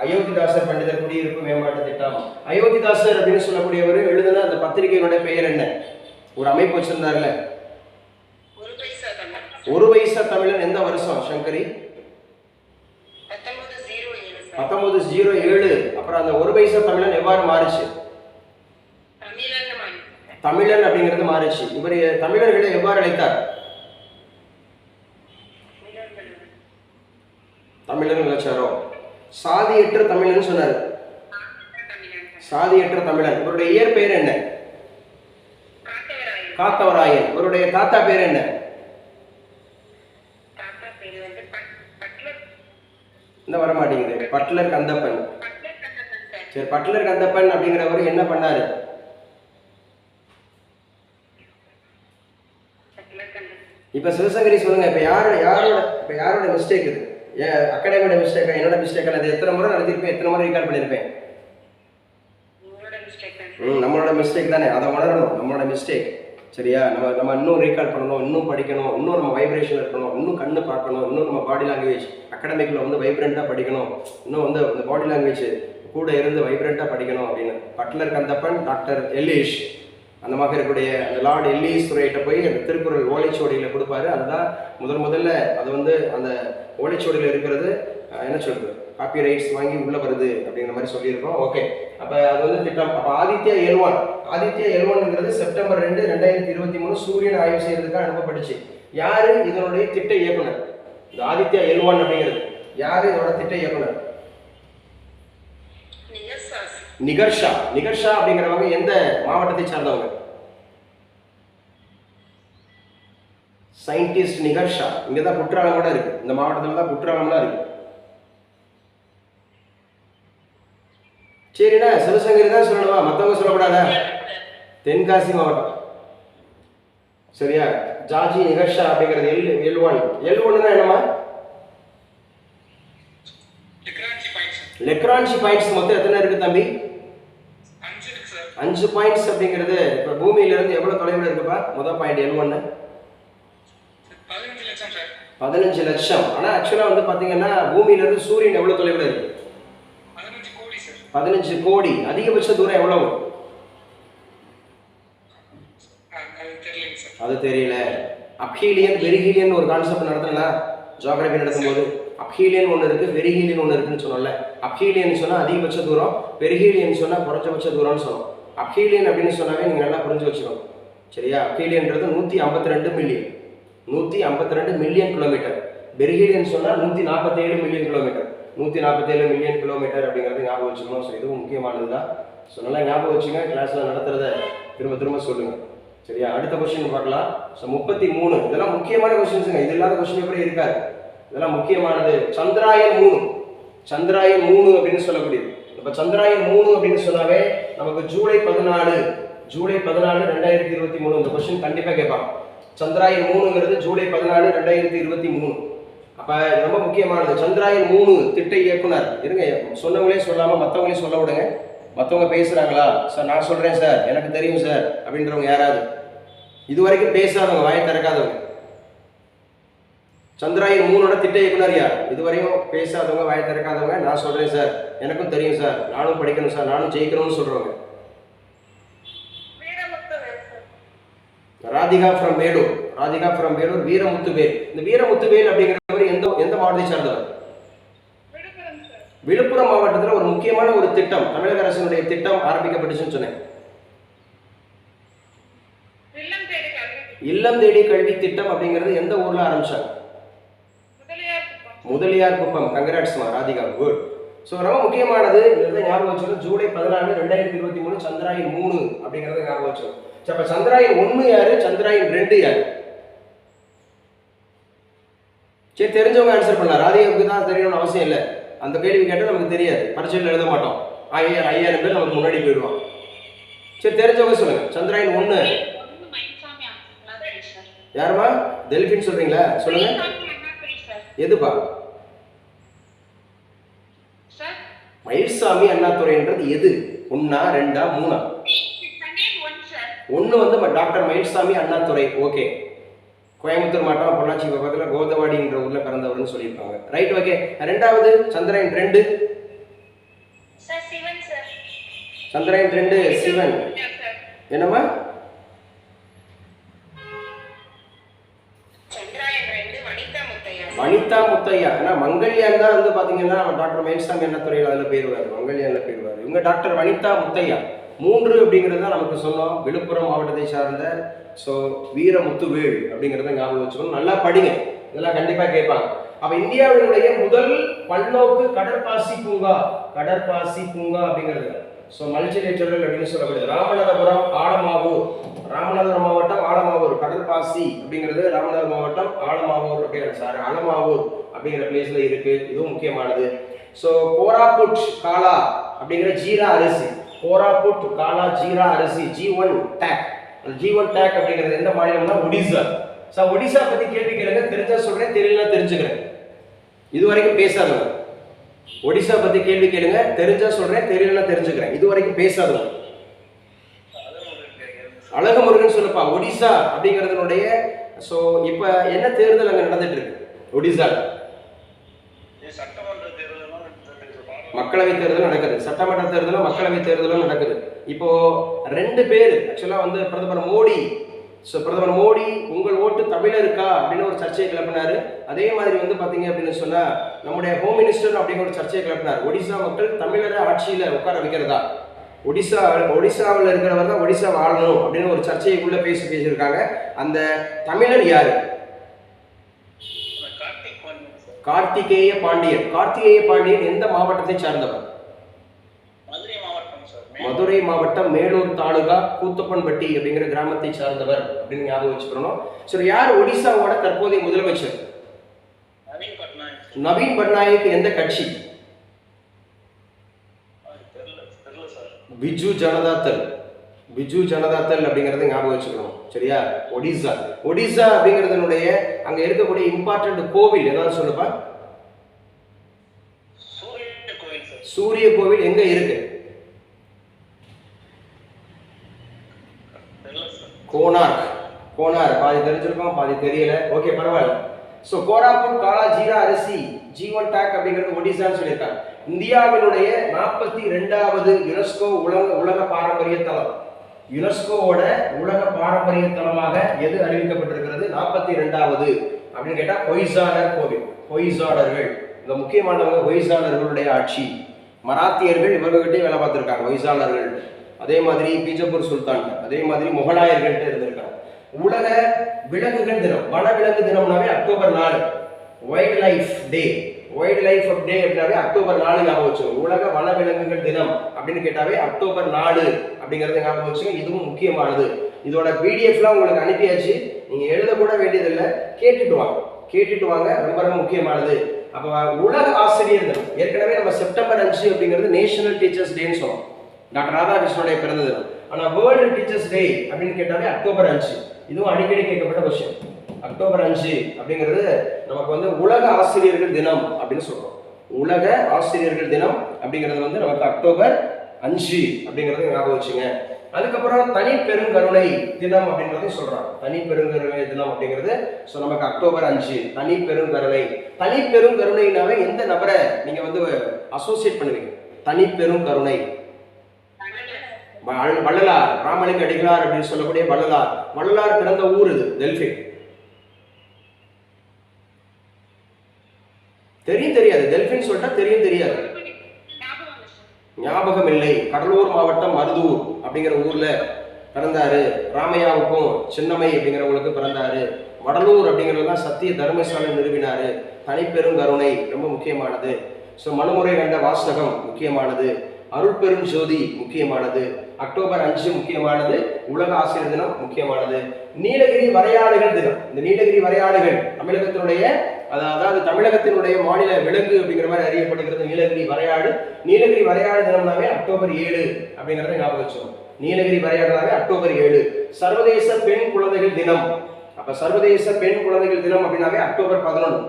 அயோத்திதாசர் பண்டிதர் குடியிருப்பு மேம்பாட்டு திட்டம். அயோத்திதாசர் அப்படின்னு சொல்லக்கூடியவர் எழுதுன அந்த பத்திரிகையினுடைய பெயர் என்ன? ஒரு அமைப்பு வச்சிருந்தாருல, ஒரு பைசா தமிழன். எந்த வருஷம் சங்கரி? 1907. அப்புறம் அந்த ஒரு பைசா தமிழன் எவ்வாறு மாறுச்சு? தமிழன் அப்படிங்கிறது மாறுச்சு. இவர் தமிழர்களை எவ்வாறு அழைத்தார்? தமிழர்கள் அழைச்சாரோ? சாதியற்ற தமிழன் சொன்னார். சாதியற்ற தமிழன். இவருடைய இயற்பெயர் என்ன? காத்தவராயன். இவருடைய தாத்தா பேர் என்ன? இந்த வர மாட்டேங்குது. பட்லர் கந்தப்பன். சரி, பட்லர் கந்தப்பன் அப்படிங்கிறவர் என்ன பண்ணாரு? இப்ப சிவசங்கரி சொல்லுங்க. இப்ப யாரோட மிஸ்டேக் இது? அகாடமியோட மிஸ்டேக்கா என்னோட மிஸ்டேக்கா? அது எத்தனை முறை நடத்திருப்பேன், எத்தனை முறை ரீகால் பண்ணிருப்பேன்? நம்மளோட மிஸ்டேக் தானே, அதை உணரணும். நம்மளோட மிஸ்டேக் சரியா? நம்ம இன்னும் ரீகால் பண்ணணும், இன்னும் படிக்கணும், இன்னும் நம்ம வைப்ரேஷன் இருக்கணும், இன்னும் கண்ணு பார்க்கணும், இன்னும் நம்ம பாடி லாங்குவேஜ் அகாடமிக்கில் வந்து வைப்ரண்ட்டாக படிக்கணும், இன்னும் வந்து அந்த பாடி லாங்குவேஜ் கூட இருந்து வைப்ரண்ட்டாக படிக்கணும் அப்படின்னு. பட்லர் கந்தப்பன், டாக்டர் எல்லீஷ் அந்த மாதிரி இருக்கக்கூடிய அந்த லார்ட் எல்லீஸ் துறையிட்ட போய் அந்த திருக்குறள் ஓலைச்சுவடியில் கொடுப்பாரு. அதுதான் முதல்ல அது வந்து அந்த ஓலைச்சுவடியில் இருக்கிறது என்ன சொல்றது, காப்பி ரைட்ஸ் வாங்கி உள்ள வருது அப்படிங்கிற மாதிரி சொல்லியிருக்கோம். ஓகே, அப்போ அது வந்து திட்டம். அப்போ ஆதித்யா L1 செப்டம்பர் 2, 2023 சூரியன் ஆய்வு செய்யறதுக்காக அனுப்பப்பட்டுச்சு. யாரு இதனுடைய திட்ட இயக்குனர்? இந்த ஆதித்யா L1 அப்படிங்கிறது யாரு இதோட திட்ட இயக்குனர்? நிகர்ஷா அப்படிங்கிறவங்க எந்த மாவட்டத்தை சார்ந்தவங்க? சயின்டிஸ்ட் நிகர்ஷா. இங்கதான் குற்றாலம் கூட இருக்கு, இந்த மாவட்டத்துல தான் குற்றாலம்லாம் இருக்கு. சரிண்ணா, சிவசங்கரி தான் சொல்லணுமா, மற்றவங்க சொல்லக்கூடாதா? தென்காசி மாவட்டம் சரியா? ஜார்ஜி நிகர்ஷா அப்படிங்கிறது L1 என்னமா? லெக்ரான்சி பாயிண்ட்ஸ் மொத்தம் எத்தனை இருக்கு தம்பி? 5 பாயிண்ட்ஸ் அப்படிங்கிறது இப்போ பூமியில இருந்து எவ்வளவு தொலைவில் இருக்குப்பா? முதல் பாயிண்ட் L1 15 லட்சம். ஆனா ஆக்சுவலா வந்து பாத்தீங்கன்னா பூமியில இருந்து சூரியன் எவ்வளவு தொலைவில் இருக்கு? 15 கோடி. அதிகபட்ச தூரம் எவ்வளவு? அது தெரியல. அப்ஹீலியன் வெரிஹீலியன் ஒரு கான்செப்ட் நடத்தினா ஜியோகிராஃபி நடத்தும் போது அப்ஹீலியன் ஒன்று இருக்கு, வெரிஹீலியன் ஒன்று இருக்குன்னு சொன்னோம்ல. அப்ஹீலியன் சொன்னா அதிகபட்ச தூரம், வெரிஹீலியன் சொன்னா குறைஞ்சபட்ச தூரம்னு சொன்னோம். அப்ஹீலியன் அப்படின்னு சொன்னாவே நீங்க நல்லா புரிஞ்சு வச்சுக்கணும் சரியா? அப்ஹீலியன்றது 152 மில்லியன் கிலோமீட்டர். பெரிஹீலியன் சொன்னா 147 மில்லியன் கிலோமீட்டர். 147 மில்லியன் கிலோமீட்டர் அப்படிங்கிறது ஞாபகம் வச்சுக்கணும். ஸோ இதுவும் முக்கியமானது தான். ஸோ நல்லா ஞாபகம் வச்சுங்க. கிளாஸ்ல நடத்துறத திரும்ப சொல்லுங்க. சரியா? அடுத்த கொஸ்டின் பார்க்கலாம். ஸோ 33 இதெல்லாம் முக்கியமான கொஸ்டின்ஸுங்க. இது இல்லாத கொஸ்டின் எப்படி இருக்காது, இதெல்லாம் முக்கியமானது. சந்திராயன் 3, சந்திராயன் 3 அப்படின்னு சொல்லக்கூடியது. இப்போ சந்திராயன் 3 அப்படின்னு சொன்னாவே நமக்கு ஜூலை 14 2023 இந்த கொஸ்டின் கண்டிப்பாக கேட்பாங்க. சந்திராயன் 3ங்கிறது ஜூலை 14 2023. அப்போ ரொம்ப முக்கியமானது. சந்திராயன் 3 திட்ட இயக்குனர் இருங்க, சொன்னவங்களே சொல்லாமல் மற்றவங்களையும் சொல்ல விடுங்க. மற்றவங்க பேசுகிறாங்களா சார், நான் சொல்கிறேன் சார், எனக்கு தெரியும் சார் அப்படின்றவங்க யாராவது இது வரைக்கும் பேசாதவங்க, வாயை திறக்காதவங்க. சந்திராயன் 3 திட்ட இயக்குனர் யார்? இதுவரையும் பேசாதவங்க, வாயை திறக்காதவங்க, நான் சொல்கிறேன் சார், எனக்கும் தெரியும் சார், நானும் படிக்கணும் சார், நானும் ஜெயிக்கணும்னு சொல்கிறவங்க. Radhika from Vellore, Radhika from Vellore. வீரமுத்துவேல், இந்த வீரமுத்துவேல் அப்படிங்கிறவர் எந்த மாவட்டத்தை சார்ந்தவர்? விழுப்புரம் மாவட்டத்தில் ஒரு முக்கியமான ஒரு திட்டம், தமிழக அரசினுடைய திட்டம் ஆரம்பிக்கப்பட்டுச்சுன்னு சொன்னேன். இல்லம் தேடி கல்வி திட்டம் அப்படிங்கிறது எந்த ஊர்ல ஆரம்பிச்சாங்க? முதலியார் குப்பம். கங்கராட்ஸ்மா ராதிகா, குட். ஸோ ரொம்ப முக்கியமானது ஞாபகம் வச்சுக்கணும். ஜூலை 14 2023 சந்திராயன் 3 அப்படிங்கிறத ஞாபகம் வச்சுக்கணும். அப்ப சந்திராயன் 1 யாரு, சந்திராயன் 2 யாரு? சரி, தெரிஞ்சவங்க ஆன்சர் பண்ணலாம். ராதிகாவுக்கு தான் தெரியணும்னு அவசியம் இல்லை. அந்த கேள்வி கேட்டால் நமக்கு தெரியாது, பரீட்சையில் எழுத மாட்டோம். 5000 பேர் நமக்கு முன்னாடி போயிடுவோம். சரி, தெரிஞ்சவங்க சொல்லுங்க. சந்திராயன் 1 யாருமா? டெல்பின் சொல்றீங்களா? சொல்லுங்க. எதுப்பா? மயில்சாமி அண்ணாதுரைன்றது எது? 1 2 3? 1 வந்து டாக்டர் மயில்சாமி அண்ணாதுரை. ஓகே, கோயம்புத்தூர் மாவட்டம் பொள்ளாச்சி பக்கத்தில் கோதவாடி என்ற ஊர்ல பிறந்தவர்னு சொல்லியிருப்பாங்க. Right, okay. ரெண்டாவது சந்திராயன் 2. சந்திராயன் 2 சிவன். என்னம்மா? வனிதா முத்தையா. ஏன்னா மங்கல்யான் தான் வந்து பாத்தீங்கன்னா டாக்டர் மயில்சாமி அண்ணாதுரையில் அதில் போயிடுவார், மங்கல்யான்ல போயிடுவார். இவங்க டாக்டர் வனிதா முத்தையா. 3 அப்படிங்கிறது தான் நமக்கு சொன்னோம், விழுப்புரம் மாவட்டத்தை சார்ந்த. ஸோ வீரமுத்துவேல் அப்படிங்கிறத ஞாபகம் வச்சுக்கணும். நல்லா படிங்க, இதெல்லாம் கண்டிப்பாக கேட்பாங்க. அப்போ இந்தியாவினுடைய முதல் பல்நோக்கு கடற்பாசி பூங்கா, கடற்பாசி பூங்கா அப்படிங்கிறது ஸோ மல்டிநேச்சுரல் அப்படின்னு சொல்லப்படுது. ராமநாதபுரம் ஆலமாவூர், ராமநாதபுரம் மாவட்டம் ஆலமாவூர் கடற்பாசி அப்படிங்கிறது ராமநாதபுரம் மாவட்டம் ஆலமாவூர் ஆலமாவூர் அப்படிங்கிற பிளேஸ்ல இருக்கு. இதுவும் முக்கியமானது. ஸோ கோராப்புட் காலா அப்படிங்கிற ஜீரா அரிசி, கோராப்புட் காலா ஜீரா அரிசி G1 டேக். G1 டேக் அப்படிங்கிறது எந்த மாநிலம்னா ஒடிசா. ஸோ ஒடிசா பத்தி கேள்வி கேளுங்க, தெரிஞ்சா சொல்றேன், தெரியலனா தெரிஞ்சுக்கிறேன். இது வரைக்கும் பேசாதவங்க, ஒடிசா பத்தி கேள்வி கேளுங்க, தெரிஞ்சா சொல்றேன், தெரியலனா தெரிஞ்சுக்கிறேன். இது வரைக்கும் பேசாதவங்க. அழகுமுருகன் சொல்லுப்பா. ஒடிசா அப்படிங்கிறதுனுடைய ஸோ இப்போ என்ன தேர்தல் அங்கே நடந்துட்டு இருக்கு ஒடிசால? மக்களவை தேர்தலும் நடக்குது, சட்டமன்ற தேர்தலும் மக்களவை தேர்தலும் நடக்குது. இப்போ 2 பேர் ஆக்சுவலா வந்து பிரதமர் மோடி. ஸோ பிரதமர் மோடி உங்கள் ஓட்டு தமிழருக்கா அப்படின்னு ஒரு சர்ச்சையை கிளப்பினாரு. அதே மாதிரி வந்து பார்த்தீங்க அப்படின்னு சொன்னா நம்முடைய ஹோம் மினிஸ்டர் அப்படிங்கிற ஒரு சர்ச்சையை கிளப்பினார். ஒடிசா மக்கள் தமிழரை ஆட்சியில் உட்கார வைக்கிறதா, ஒடிசாவில் இருக்கிறவர் தான் ஒடிசா வாழணும் அப்படின்னு ஒரு சர்ச்சையை உள்ள பேசியிருக்காங்க. அந்த தமிழர் யாரு? கார்த்திகேய பாண்டியன். கார்த்திகேய பாண்டியன் எந்த மாவட்டத்தை சார்ந்தவர்? மதுரை மாவட்டம் மேலூர் தாலுகா கூத்தப்பன்பட்டி அப்படிங்கிற கிராமத்தை சார்ந்தவர் அப்படின்னு ஞாபகம் வச்சுக்கணும். சரி, யார் ஒடிசாவோட தற்போதைய முதலமைச்சர்? நவீன் பட்நாயக். எந்த கட்சி? பிஜு ஜனதாதள். பிஜு ஜனதாதள் அப்படிங்கறத ஞாபகம் வச்சுக்கணும். சரியா? ஒடிசா. ஒடிசா அப்படிங்கிறதுனுடைய அங்க இருக்கக்கூடிய இம்பார்ட்டன்ட் கோவில் ஏதாவது சொல்லுப்பா. சூரிய கோவில் எங்க இருக்கு? கோனார்க். கோனார் பாதி தெரிஞ்சிருக்கோம், பாதி தெரியல. ஓகே, பரவாயில்ல. ஸோ கோராப்புட் காலா ஜீரா அரிசி G1 டேக் அப்படிங்கிறது ஒடிசான்னு சொல்லியிருக்காங்க. இந்தியாவினுடைய 42வது யுனெஸ்கோ உலக பாரம்பரிய தலம். யுனெஸ்கோவோட உலக பாரம்பரிய தலமாக எது அறிவிக்கப்பட்டிருக்கிறது? 42வது அப்படின்னு கேட்டா ஹொய்சாலர் கோவில். ஹொய்சாலர்கள் இந்த முக்கியமானவங்க. ஹொய்சாலர்களுடைய ஆட்சி, மராத்தியர்கள் இவர்கிட்டே வேலை பார்த்துருக்காங்க ஹொய்சாலர்கள். அதே மாதிரி பீஜப்பூர் சுல்தான், அதே மாதிரி முகலாயர்கள்ட்ட இருந்திருக்காங்க. உலக விலங்குகள் தினம், வனவிலங்கு தினம்னாவே October 4 wild life day. Wild life day அப்படின்னாவே அக்டோபர் 4 ஞாபகம் வச்சுக்கோங்க. உலக வனவிலங்குகள் தினம் அப்படின்னு கேட்டாவே அக்டோபர் 4 அப்படிங்கறத ஞாபகம் வச்சுக்கோங்க. இதுவும் முக்கியமானது. இதோட பிடிஎஃப்லாம் உங்களுக்கு அனுப்பியாச்சு, நீங்க எழுத கூட வேண்டியதில்லை, கேட்டுட்டு வாங்க, ரொம்ப ரொம்ப முக்கியமானது. அப்போ உலக ஆசிரியர் தினம், ஏற்கனவே நம்ம செப்டம்பர் 5 அப்படிங்கிறது நேஷனல் டீச்சர்ஸ் டேன்னு சொன்னோம், டாக்டர் ராதாகிருஷ்ணனுடைய பிறந்த தினம். ஆனா வேர்ல்டு டீச்சர்ஸ் டே அப்படின்னு கேட்டாலே அக்டோபர் 5. இதுவும் அடிக்கடி கேட்கப்பட்ட விஷயம். அக்டோபர் 5 அப்படிங்கிறது நமக்கு வந்து உலக ஆசிரியர்கள் தினம் அப்படின்னு சொல்றோம். உலக ஆசிரியர்கள் தினம் அப்படிங்கிறது வந்து நமக்கு அக்டோபர் 5 அப்படிங்கறத ஞாபகம் வச்சுங்க. அதுக்கப்புறம் தனி பெருங்கருணை தினம் அப்படின்றதையும் சொல்றாங்க. தனி பெருங்கருணை தினம் அப்படிங்கிறது நமக்கு அக்டோபர் 5. தனி பெருங்கருணை, தனி பெருங்கருணைனாவே எந்த நபரை நீங்க வந்து அசோசியேட் பண்ணுவீங்க? தனி பெருங்கருணை, வள்ளலார், ராமலிங்க அடிகளார் அப்படின்னு சொல்லக்கூடிய வள்ளலார் பிறந்த ஊர் இது டெல்பி. தெரியாது, டெல்பின்னு சொல்லிட்டா தெரியாது, ஞாபகம் இல்லை. கடலூர் மாவட்டம் மருதூர் அப்படிங்கிற ஊர்ல பிறந்தாரு. ராமையாவுக்கும் சின்னம்மை அப்படிங்கிறவங்களுக்கு பிறந்தாரு. வடலூர் அப்படிங்கிறதுலாம் சத்திய தர்மசாலை நிறுவினாரு. தனிப்பெருங்கருணை ரொம்ப முக்கியமானது. மனுமுறை கண்ட வாசகம் முக்கியமானது. அருள்பெரும் ஜோதி முக்கியமானது. அக்டோபர் 5 முக்கியமானது. உலக ஆசிரியர் தினம் முக்கியமானது. நீலகிரி வரையாடுகள் தினம். இந்த நீலகிரி வரையாடுகள் தமிழகத்தினுடைய அதாவது தமிழகத்தினுடைய மாநில விலங்கு அப்படிங்கிற மாதிரி அறியப்படுகிறது நீலகிரி வரையாடு. நீலகிரி வரையாடு தினம்னாவே அக்டோபர் 7 அப்படிங்கறத ஞாபகம் வச்சோம். நீலகிரி வரையாடுனாவே அக்டோபர் 7. சர்வதேச பெண் குழந்தைகள் தினம். அப்ப சர்வதேச பெண் குழந்தைகள் தினம் அப்படின்னாவே அக்டோபர் 11.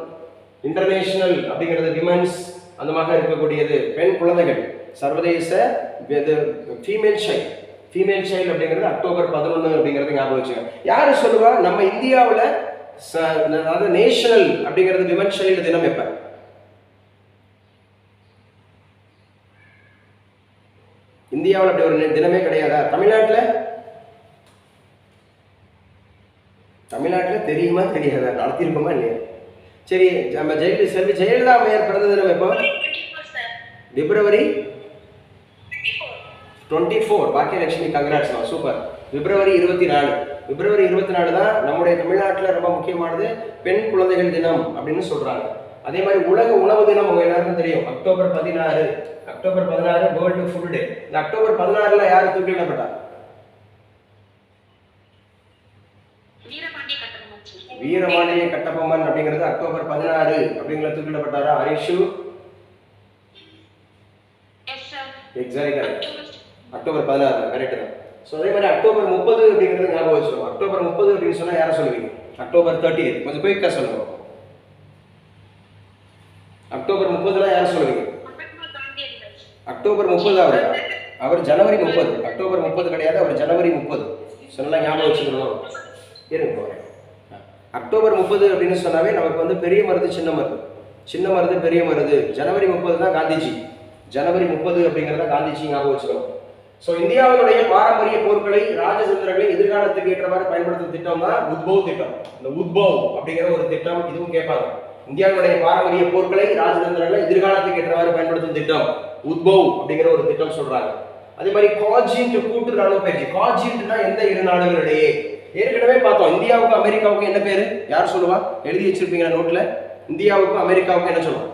இன்டர்நேஷனல் அப்படிங்கிறது விமன்ஸ் அந்த மாதிரி இருக்கக்கூடியது பெண் குழந்தைகள். சர்வதேச ஃபீமேல் சைல்டு அப்படிங்கிறது அக்டோபர் 11 அப்படிங்கறது ஞாபகம் வச்சுக்கோங்க. யாரு சொல்லுவா நம்ம இந்தியாவில் நேஷனல் அப்படிங்கிறது விமன் சைல்டு தினம் எப்ப? இந்தியாவில் அப்படி ஒரு தினமே கிடையாதா? தமிழ்நாட்டில் தெரியுமா தெரியாதா? நடத்திருக்கோமா இல்லையா? சரி, நம்ம செல்வி ஜெயலலிதா அம்மையார் பிறந்த தினம் எப்போ? February 24. Bhagyalakshmi, congrats, super. February 24. February 24 தான் நம்முடைய தமிழ்நாட்டில் ரொம்ப முக்கியமானது பெண் குழந்தைகள் தினம் அப்படின்னு சொல்றாங்க. அதே மாதிரி உலக உணவு தினம் உங்க எல்லாருக்கும் தெரியும், October 16. October 16 world food day. இந்த அக்டோபர் 16 யாரு தூக்கிலிடப்பட்டா? வீரபாண்டிய கட்டபொம்மன் அப்படிங்கிறது அக்டோபர் 16 அப்படிங்கிறது தூக்கிலிடப்பட்டாரா? ஹரிஷு எக்ஸாக்ட்லி அக்டோபர் 16 கரெக்ட் தான். அதே மாதிரி அக்டோபர் 30 அப்படிங்கிறது ஞாபகம் வச்சுக்கோங்க. அக்டோபர் 30 அப்படின்னு சொன்னா யாரை சொல்லுவீங்க? அக்டோபர் 30. கொஞ்சம் குயிக்கா சொல்லுங்க. அக்டோபர் 30 யாரை சொல்லுவீங்க? அக்டோபர் 30 அவர் ஜனவரி 30. அக்டோபர் 30 கிடையாது, அவர் ஜனவரி 30. சொன்னா ஞாபகம் வச்சுக்கணும். இருங்க போறேன். அக்டோபர் 30 அப்படின்னு சொன்னாவே நமக்கு வந்து பெரிய மருது சின்ன மருது பெரிய மருது. ஜனவரி 30 தான் காந்திஜி. ஜனவரி 30 அப்படிங்கிறத காந்திஜி ஞாபகம் வச்சுக்கணும். இந்தியாவுடைய பாரம்பரிய பொருட்களை ராஜதந்திரங்களை எதிர்காலத்துக்கு ஏற்றவாறு பயன்படுத்தும் திட்டம் தான் உத்பவ் திட்டம். இந்த உத்பவ் அப்படிங்கிற ஒரு திட்டம் இதுவும் கேட்பாங்க. இந்தியாவுடைய பாரம்பரிய பொருட்களை ராஜதந்திரங்களை எதிர்காலத்துக்கு ஏற்றவாறு பயன்படுத்தும் திட்டம் உத்பவ் அப்படிங்கிற ஒரு திட்டம் சொல்றாங்க. அதே மாதிரி காஜின்ட் கூட்டு ராணுவ பயிற்சி. காஜின்ட்னா எந்த இரு நாடுகளிடையே? ஏற்கனவே பார்த்தோம். இந்தியாவுக்கும் அமெரிக்காவுக்கும் என்ன பேரு? யார் சொல்லுவா? எழுதி வச்சிருப்பீங்க நோட்ல. இந்தியாவுக்கும் அமெரிக்காவுக்கும் என்ன சொல்லுவோம்?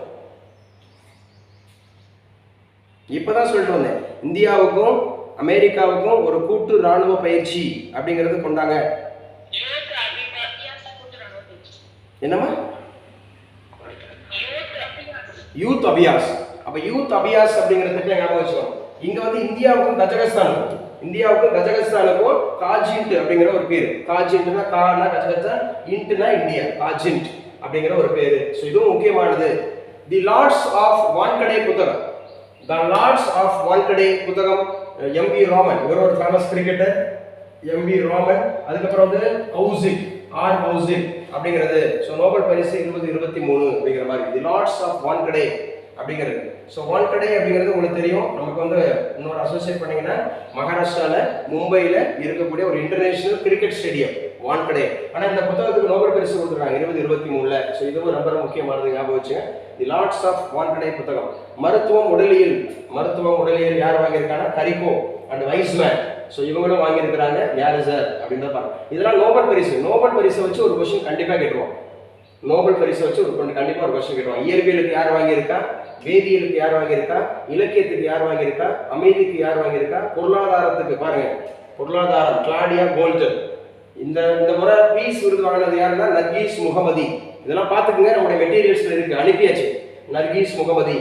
இப்பதான் சொல்லிட்டு வந்தேன். இந்தியாவுக்கும் அமெரிக்காவுக்கும் ஒரு கூட்டு ராணுவ பயிற்சி அப்படிங்கிறது கொண்டாங்க. என்னமா? யூத் அபியாஸ். அப்ப யூத் அபியாஸ் அப்படிங்கிற திட்டம் ஞாபகம் வச்சுக்கோங்க. இங்க வந்து இந்தியாவுக்கும் கஜகஸ்தானுக்கும் காஜின்ட் அப்படிங்கிற ஒரு பேரு. காஜின்ட்னா கானா கஜகஸ்தான், இன்ட்னா இந்தியா. காஜின்ட் அப்படிங்கிற ஒரு பேரு. இதுவும் முக்கியமானது. தி லார்ட்ஸ் ஆஃப் வான்கடே புத்தகம். தி லார்ட்ஸ் ஆஃப் வான்கடே புத்தகம் எம்.வி. ராமன், இவர் ஒரு ஃபேமஸ் கிரிக்கெட்டர். எம்.வி. ராமன். அதுக்கப்புறம் வந்து ஹவுசிங், ஆர் ஹவுசிங் அப்படிங்கிறது. நோபல் பரிசு 2023 அப்படிங்கிற மாதிரி. தி லார்ட்ஸ் ஆஃப் வான்கடே அப்படிங்கிறது. வான்கடே அப்படிங்கிறது உங்களுக்கு தெரியும். நமக்கு வந்து இன்னொரு அசோசியேட் பண்ணீங்கன்னா மகாராஷ்டிரால மும்பையில இருக்கக்கூடிய ஒரு இன்டர்நேஷனல் கிரிக்கெட் ஸ்டேடியம் வான்கடே. ஆனா இந்த புத்தகத்துக்கு நோபல் பரிசு கொடுத்துருக்காங்க 2023. இதுவும் ரொம்ப முக்கியமானது, ஞாபகம் வச்சுங்க. தி லார்ட்ஸ் ஆஃப் வான்கடே புத்தகம். மருத்துவம் உடலியல் யார் வாங்கியிருக்காங்க? Kariko and Wiseman. இவங்களும் வாங்கியிருக்கிறாங்க. யாரு சார் அப்படின்னு தான் பாருங்க. இதெல்லாம் நோபல் பரிசு. நோபல் பரிசை வச்சு ஒரு கொஸ்டின் கண்டிப்பா கேட்டுருவோம். நோபல் பரிசு வச்சு ஒரு கண்டிப்பாக ஒரு கொஸ்டின் கேட்டுவாங்க. இயற்பியலுக்கு யார் வாங்கியிருக்கா, வேதியியலுக்கு யார் வாங்கியிருக்கா, இலக்கியத்துக்கு யார் வாங்கியிருக்கா, அமைதிக்கு யார் வாங்கியிருக்கா, பொருளாதாரத்துக்கு பாருங்க, பொருளாதாரம் கிளாடியா கோல்டன். இந்த முறை பீஸ் விருது வாங்கினது யாருன்னா நர்கீஸ் முகமதி. இதெல்லாம் பார்த்துக்குங்க, நம்முடைய மெட்டீரியல்ஸ்ல இருக்கு, அனுப்பியாச்சு. நர்கீஸ் முகமதி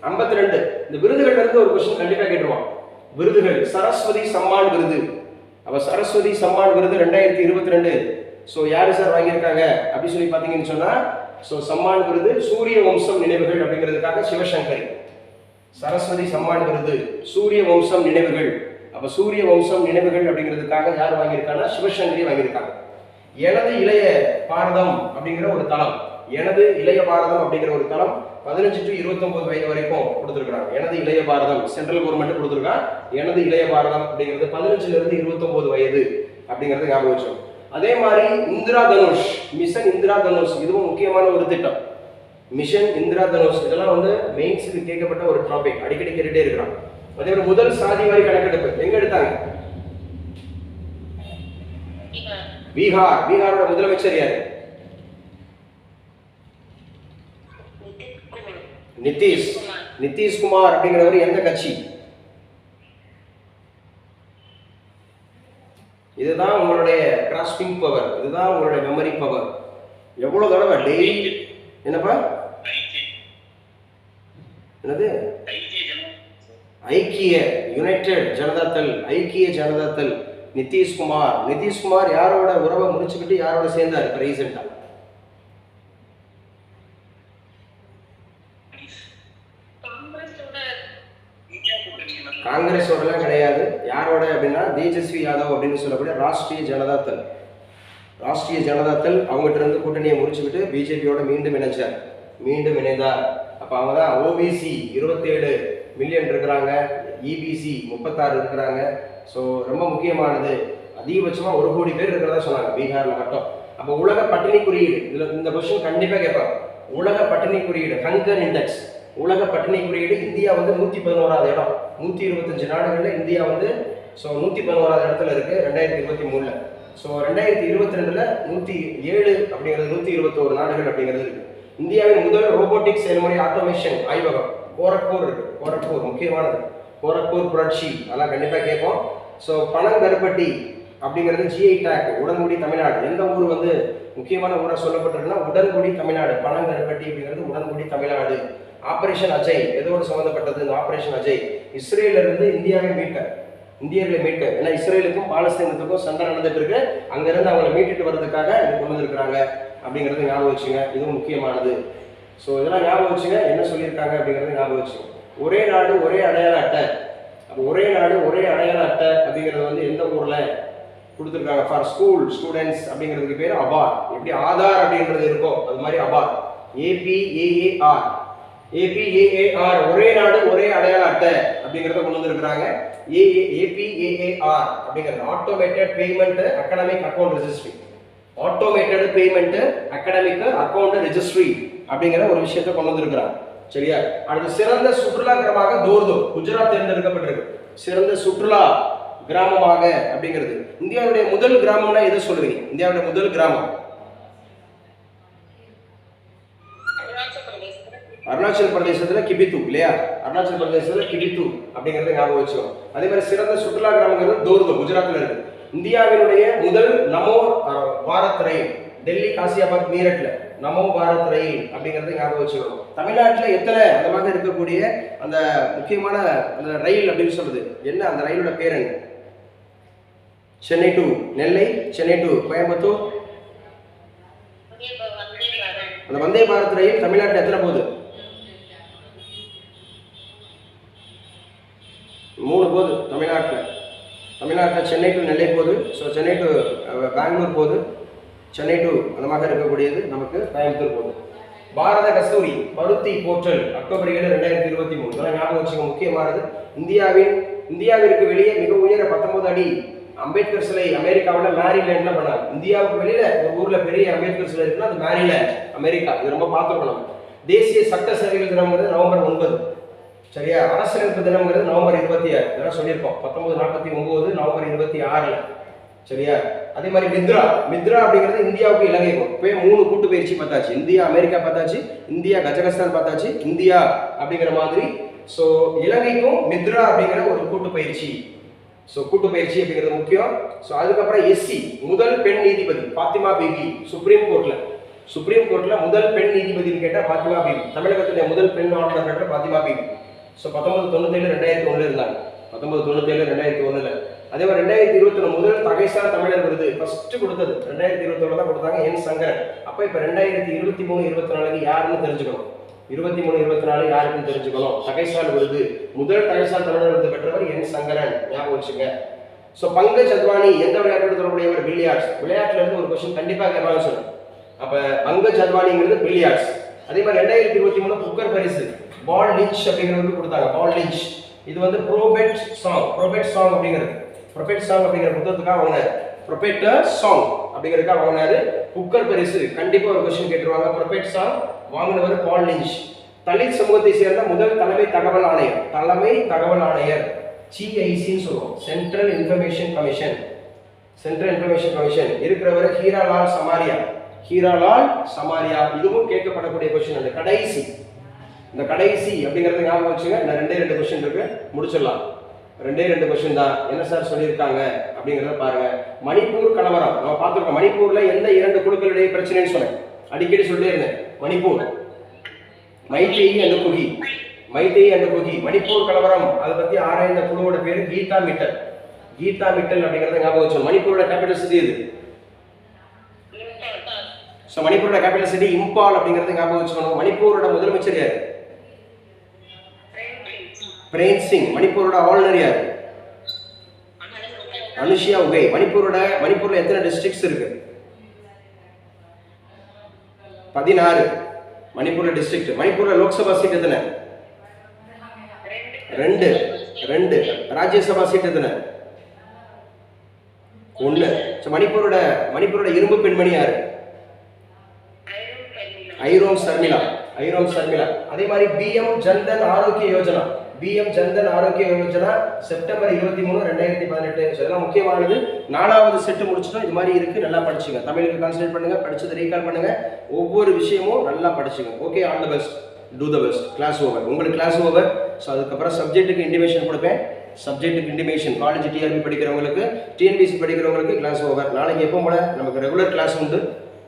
52. இந்த விருதுகள்ல இருந்து ஒரு கொஸ்டின் கண்டிப்பா கேட்டுருவான். விருதுகள் சரஸ்வதி சம்மான் விருது. அப்ப சரஸ்வதி சம்மான் விருது 2022. ஸோ யாரு சார் வாங்கியிருக்காங்க அப்படின்னு சொல்லி பார்த்தீங்கன்னு சொன்னா, ஸோ சம்மான் விருது சூரிய வம்சம் நினைவுகள் அப்படிங்கிறதுக்காக சிவசங்கரி. சரஸ்வதி சம்மான் விருது சூரிய வம்சம் நினைவுகள். அப்ப சூரிய வம்சம் நினைவுகள் அப்படிங்கிறதுக்காக யார் வாங்கியிருக்காங்கன்னா சிவசங்கரி வாங்கியிருக்காங்க. எனது இளைய பாரதம் அப்படிங்கிற ஒரு தளம், எனது இளைய பாரதம் அப்படிங்கிற ஒரு தளம் 15 to 29 வயது வரைக்கும் கொடுத்துருக்காங்க. எனது இளைய பாரதம் சென்ட்ரல் கவர்மெண்ட் கொடுத்துருக்கா. எனது இளைய பாரதம் அப்படிங்கிறது 15ல இருந்து 29 வயது அப்படிங்கிறது ஞாபகம் வச்சோம். அதே மாதிரி இந்திரா தனுஷ், மிஷன் இந்திரா தனுஷ், இதுவும் முக்கியமான ஒரு திட்டம். மிஷன் இந்திரா தனுஷ் இதெல்லாம் வந்து மெயின்ஸுக்கு கேட்கப்பட்ட ஒரு டாபிக், அடிக்கடி கேட்டுட்டே இருக்கிறான். அதே மாதிரி முதல் சாதிவாரி கணக்கெடுப்பு எங்க எடுத்தாங்க? பீகார். பீகாரோட முதலமைச்சர் யாரு? நிதிஷ்குமார் அப்படிங்கிறவர் எந்த கட்சி? இதுதான் உங்களுடைய கிராஸ்பிங் பவர், இதுதான் உங்களுடைய மெமரி பவர். எவ்வளவு தடவை டெய்லி என்னப்பா என்னது ஐக்கிய யுனைடெட் ஜனதாதள், ஐக்கிய ஜனதாதள். நிதிஷ்குமார் யாரோட உறவை முடிச்சுக்கிட்டு யாரோட சேர்ந்தார் இப்ப ரீசெண்டா? காங்கிரஸோடலாம் கிடையாது. யாரோட அப்படின்னா தேஜஸ்வி யாதவ் அப்படின்னு சொல்லக்கூடிய ராஷ்டிரிய ஜனதாதள். ராஷ்டிரிய ஜனதாதள் அவங்ககிட்ட இருந்து கூட்டணியை முடிச்சுக்கிட்டு பிஜேபியோட மீண்டும் இணைந்தார். அப்ப அவங்க தான் ஓபிசி 27 மில்லியன் இருக்கிறாங்க, இபிசி 36 இருக்கிறாங்க. ஸோ ரொம்ப முக்கியமானது, அதிகபட்சமா 1 கோடி பேர் இருக்கிறதா சொன்னாங்க பீகார்ல மட்டும். அப்போ உலக பட்டினி குறியீடு, இதுல இந்த கொஸ்டின் கண்டிப்பா கேட்பாங்க. உலக பட்டினி குறியீடு, ஹங்கர் இண்டெக்ஸ், உலக பட்டினி குறியீடு இந்தியா வந்து 111வது இடம். 125 நாடுகளில் இந்தியா வந்து 111வது இடத்துல இருக்கு 2023ல. ஸோ 2022ல 107 அப்படிங்கிறது 121 நாடுகள் அப்படிங்கிறது இருக்கு. இந்தியாவின் முதல் ரோபோட்டிக் செயல்முறை ஆட்டோமேஷன் ஆய்வகம் கோரக்பூர் இருக்கு. கோரக்பூர் முக்கியமானது, கோரக்பூர் புரட்சி, அதெல்லாம் கண்டிப்பா கேட்போம். ஸோ பனங்கருப்பட்டி அப்படிங்கிறது ஜிஐ டேக், உடன்குடி தமிழ்நாடு. எந்த ஊர் வந்து முக்கியமான ஊரா சொல்லப்பட்டிருக்குன்னா உடன்குடி தமிழ்நாடு. பனங்கருப்பட்டி அப்படிங்கிறது உடன்குடி தமிழ்நாடு. ஆபரேஷன் அஜய் எதோடு சம்பந்தப்பட்டது? இந்த ஆபரேஷன் அஜய் இஸ்ரேல இருந்து இந்தியாவை இந்தியர்களை மீட்க. ஏன்னா இஸ்ரேலுக்கும் பாலஸ்தீனத்துக்கும் சண்டை நடந்துட்டு இருக்கு, அங்கிருந்து அவங்களை மீட்டுட்டு வர்றதுக்காக இது கொண்டு வந்திருக்கிறாங்க அப்படிங்கிறது ஞாபகம் வச்சுங்க. இதுவும் முக்கியமானது. ஸோ இதெல்லாம் ஞாபகம் வச்சுங்க, என்ன சொல்லியிருக்காங்க அப்படிங்கிறது ஞாபகம் வச்சுங்க. ஒரே நாடு ஒரே அடையாள அட்டை. அப்போ ஒரே நாடு ஒரே அடையாள அட்டை அப்படிங்கிறது வந்து எந்த ஊர்ல கொடுத்துருக்காங்க? ஃபார் ஸ்கூல் ஸ்டூடெண்ட்ஸ் அப்படிங்கிறதுக்கு பேர் அபார். எப்படி ஆதார் அப்படின்றது இருக்கோ அது மாதிரி அபார், APAAR. ஒரே நாடு ஒரே அடையாள அட்டை அப்படிங்கிறத கொண்டு வந்திருக்கிறாங்க. APAAR அப்படிங்கிறது automated payment academic account registry. Automated payment academic account registry அப்படிங்கிற ஒரு விஷயத்தை கொண்டு வந்திருக்கிறாங்க. சரியா? அடுத்து சிறந்த சுற்றுலா கிராமமாக தோர்தோ குஜராத் தேர்ந்தெடுக்கப்பட்டிருக்கு. சிறந்த சுற்றுலா கிராமமாக அப்படிங்கிறது. இந்தியாவுடைய முதல் கிராமம்னா எதை சொல்றீங்க? இந்தியாவுடைய முதல் கிராமம் அருணாச்சல் பிரதேசத்துல கிபித்து இல்லையா? அருணாச்சல் பிரதேசத்துல கிபித்து அப்படிங்கறத ஞாபகம் வச்சுக்கோங்க. அதே மாதிரி சிறந்த சுற்றுலா கிராமங்கிறது தோர்தோ குஜராத்ல இருக்கு. இந்தியாவினுடைய முதல் நமோ பாரத் ரயில் டெல்லி காசியாபாத் மீரட்ல நமோ பாரத் ரயில் அப்படிங்கறத ஞாபகம் வச்சுக்கணும். தமிழ்நாட்டில் எத்தனை அந்த மாதிரி இருக்கக்கூடிய அந்த முக்கியமான அந்த ரயில் அப்படின்னு சொல்றது என்ன? அந்த ரயிலோட பேர் என்ன? Chennai to Nellai, Chennai to Coimbatore. அந்த வந்தே பாரத் ரயில் தமிழ்நாட்டில் எத்தனை போகுது? 3 போகுது தமிழ்நாட்டில் சென்னை டு நெல்லை போகுது. ஸோ சென்னை டு பெங்களூர் போகுது, சென்னை டு அந்த மாதிரி இருக்கக்கூடியது நமக்கு கோயம்புத்தூர் போகுது. பாரத கஸ்தூரி பருத்தி போற்றல் அக்டோபர் 7, 2023. இதெல்லாம் ஞாபகம் வச்சுக்க முக்கியமானது. இந்தியாவிற்கு வெளியே மிக உயர 19 அடி அம்பேத்கர் சிலை அமெரிக்காவில் மேரிலேண்ட்ல பண்ணாங்க. இந்தியாவுக்கு வெளியில ஒரு ஊர்ல பெரிய அம்பேத்கர் சிலை இருக்குன்னா அது மேரிலேண்ட் அமெரிக்கா. இது ரொம்ப பார்த்துக்கணும். தேசிய சட்ட சேவைகள் தினம்ங்கிறது நவம்பர் 9. சரியா? அரசியலமைப்பு தினம்ங்கிறது நவம்பர் 26. இதெல்லாம் சொல்லியிருக்கோம். 1949 நவம்பர் 26. சரியா? அதே மாதிரி மித்ரா. மித்ரா அப்படிங்கிறது இந்தியாவுக்கு இலங்கைக்கும். இப்போ 3 கூட்டு பயிற்சி பார்த்தாச்சு. இந்தியா அமெரிக்கா பார்த்தாச்சு, இந்தியா கஜகஸ்தான் பார்த்தாச்சு, இந்தியா அப்படிங்கிற மாதிரி. ஸோ இலங்கைக்கும் மித்ரா அப்படிங்கிற ஒரு கூட்டு பயிற்சி. ஸோ கூட்டு பயிற்சி அப்படிங்கிறது முக்கியம். ஸோ அதுக்கப்புறம் எஸ்சி முதல் பெண் நீதிபதி ஃபாத்திமா பிபி சுப்ரீம் கோர்ட்ல முதல் பெண் நீதிபதினு கேட்டால் ஃபாத்திமா பிபி. தமிழகத்துடைய முதல் பெண் ஆளுநர் ஃபாத்திமா பிபி. ஸோ 1997 2001 இருந்தாங்க. 1997 2001. அதே மாதிரி 2021 முதல் தகைசால் தமிழர் விருது ஃபர்ஸ்ட் கொடுத்தது 2021 தான் கொடுத்தாங்க, என் சங்கரன். அப்போ இப்போ 2023 24 யாருன்னு தெரிஞ்சுக்கணும். 23 24 யாருக்குன்னு தெரிஞ்சுக்கணும். தகைசால் விருது முதல் தகைசால் தமிழர் விருது பெற்றவர் என் சங்கரன், ஞாபகம் வச்சுங்க. ஸோ பங்கஜ் அத்வானி எந்த விளையாட்டோடு தொடர்புடையவர்? பில்லியார்ட்ஸ். விளையாட்டுல இருந்து ஒரு கொஸ்டின் கண்டிப்பாக கேட்பாங்க சொல்லுங்க. அப்ப பங்கஜ் அத்வானிங்கிறது பில்லியார்ட்ஸ். அதே மாதிரி 2023 புக்கர் பரிசு பால் லிஞ்ச் அப்படிங்கிறவருக்கு கொடுத்தாங்க. பால் லிஞ்ச் இது வந்து ப்ரோபெட் சாங் அப்படிங்கிற புத்தகத்துக்காக வாங்கினாரு. ப்ரொபெட்டர் சாங் அப்படிங்கிறதுக்காக வாங்கினாரு. புக்கர் பரிசு கண்டிப்பா ஒரு கொஸ்டின் கேட்டுருவாங்க. ப்ரொபெட் சாங் வாங்கினவர் பால் லிஞ்ச். தலித் சமூகத்தை சேர்ந்த முதல் தலைமை தகவல் ஆணையர் சிஐசின்னு சொல்லுவோம், சென்ட்ரல் இன்ஃபர்மேஷன் கமிஷன் இருக்கிறவர் ஹீராலால் சமாரியா. இதுவும் கேட்கப்படக்கூடிய கொஸ்டின். இந்த கடைசி அப்படிங்கறது ஞாபகம் வச்சுங்க. இந்த 2 கொஸ்டின் இருக்கு, முடிச்சிடலாம். 2 கொஸ்டின் தான். என்ன சார் சொல்லியிருக்காங்க அப்படிங்கிறத பாருங்க. மணிப்பூர் கலவரம் நம்ம பார்த்துருக்கோம். மணிப்பூர்ல எந்த 2 குழுக்களுடைய பிரச்சனைன்னு சொன்னேன், அடிக்கடி சொல்லிட்டே இருந்தேன். மணிப்பூர் மைத்தேயி அண்ட் குகி. மணிப்பூர் கலவரம் அதை பத்தி ஆராய்ந்த குழுவோட பேரு கீதா மிட்டல் அப்படிங்கறத ஞாபகம் வச்சோம். மணிப்பூரோட கேபிட்டல் சிட்டி இது. ஸோ மணிப்பூரோட கேபிட்டல் சிட்டி இம்பால் அப்படிங்கறத ஞாபகம் வச்சுக்கணும். மணிப்பூரோட முதலமைச்சர் யாரு? பிரேம் சிங். மணிப்பூரோட ஆளுநர் யாரு? அனுஷியா உகே. மணிப்பூர்ல எத்தனை டிஸ்ட்ரிக்ட்ஸ் இருக்கு? 16 மணிப்பூர்ல டிஸ்ட்ரிக்ட். மணிப்பூர்ல லோக்சபா சீட் எத்தனை? 2. ராஜ்யசபா சீட் எத்தனை? 1. மணிப்பூரோட இரும்பு பெண்மணி யாரு? ஐரோம் சர்மிளா. அதே மாதிரி பிஎம் ஜன்தன் ஆரோக்கிய யோஜனா செப்டம்பர் 23 2018. இதெல்லாம் முக்கியமானது. 4வது செட்டு முடிச்சிட்டோம். இது மாதிரி இருக்கு, நல்லா படிச்சுங்க. தமிழுக்கு கான்சன்ட்ரேட் பண்ணுங்க, படிச்சதை ரீகால் பண்ணுங்க, ஒவ்வொரு விஷயமும் நல்லா படிச்சுங்க. Okay, all the best, do the best. Class over. உங்களுக்கு கிளாஸ் ஓவர். ஸோ அதுக்கப்புறம் சப்ஜெக்ட்டுக்கு இன்டிமேஷன் கொடுப்பேன். காலேஜ் டிஆர்பி படிக்கிறவங்களுக்கு, டிஎன்பிசி படிக்கிறவங்களுக்கு கிளாஸ் ஓவர். நாளைக்கு எப்போ போல நமக்கு ரெகுலர் கிளாஸ் உண்டு.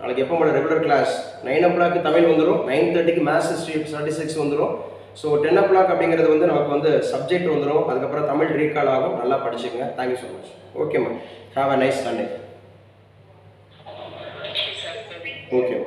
9 o'clock தமிழ் வந்துடும், 9:30 மேத்ஸ் ஸ்டாட்டிஸ்டிக்ஸ் வந்துடும். ஸோ 10 o'clock அப்படிங்கிறது வந்து நமக்கு வந்து சப்ஜெக்ட் வந்துடும். அதுக்கப்புறம் தமிழ் ரீகால் ஆகும். நல்லா படிச்சுக்கங்க. Thank you so much. ஓகேம்மா, have a nice Sunday. Okay.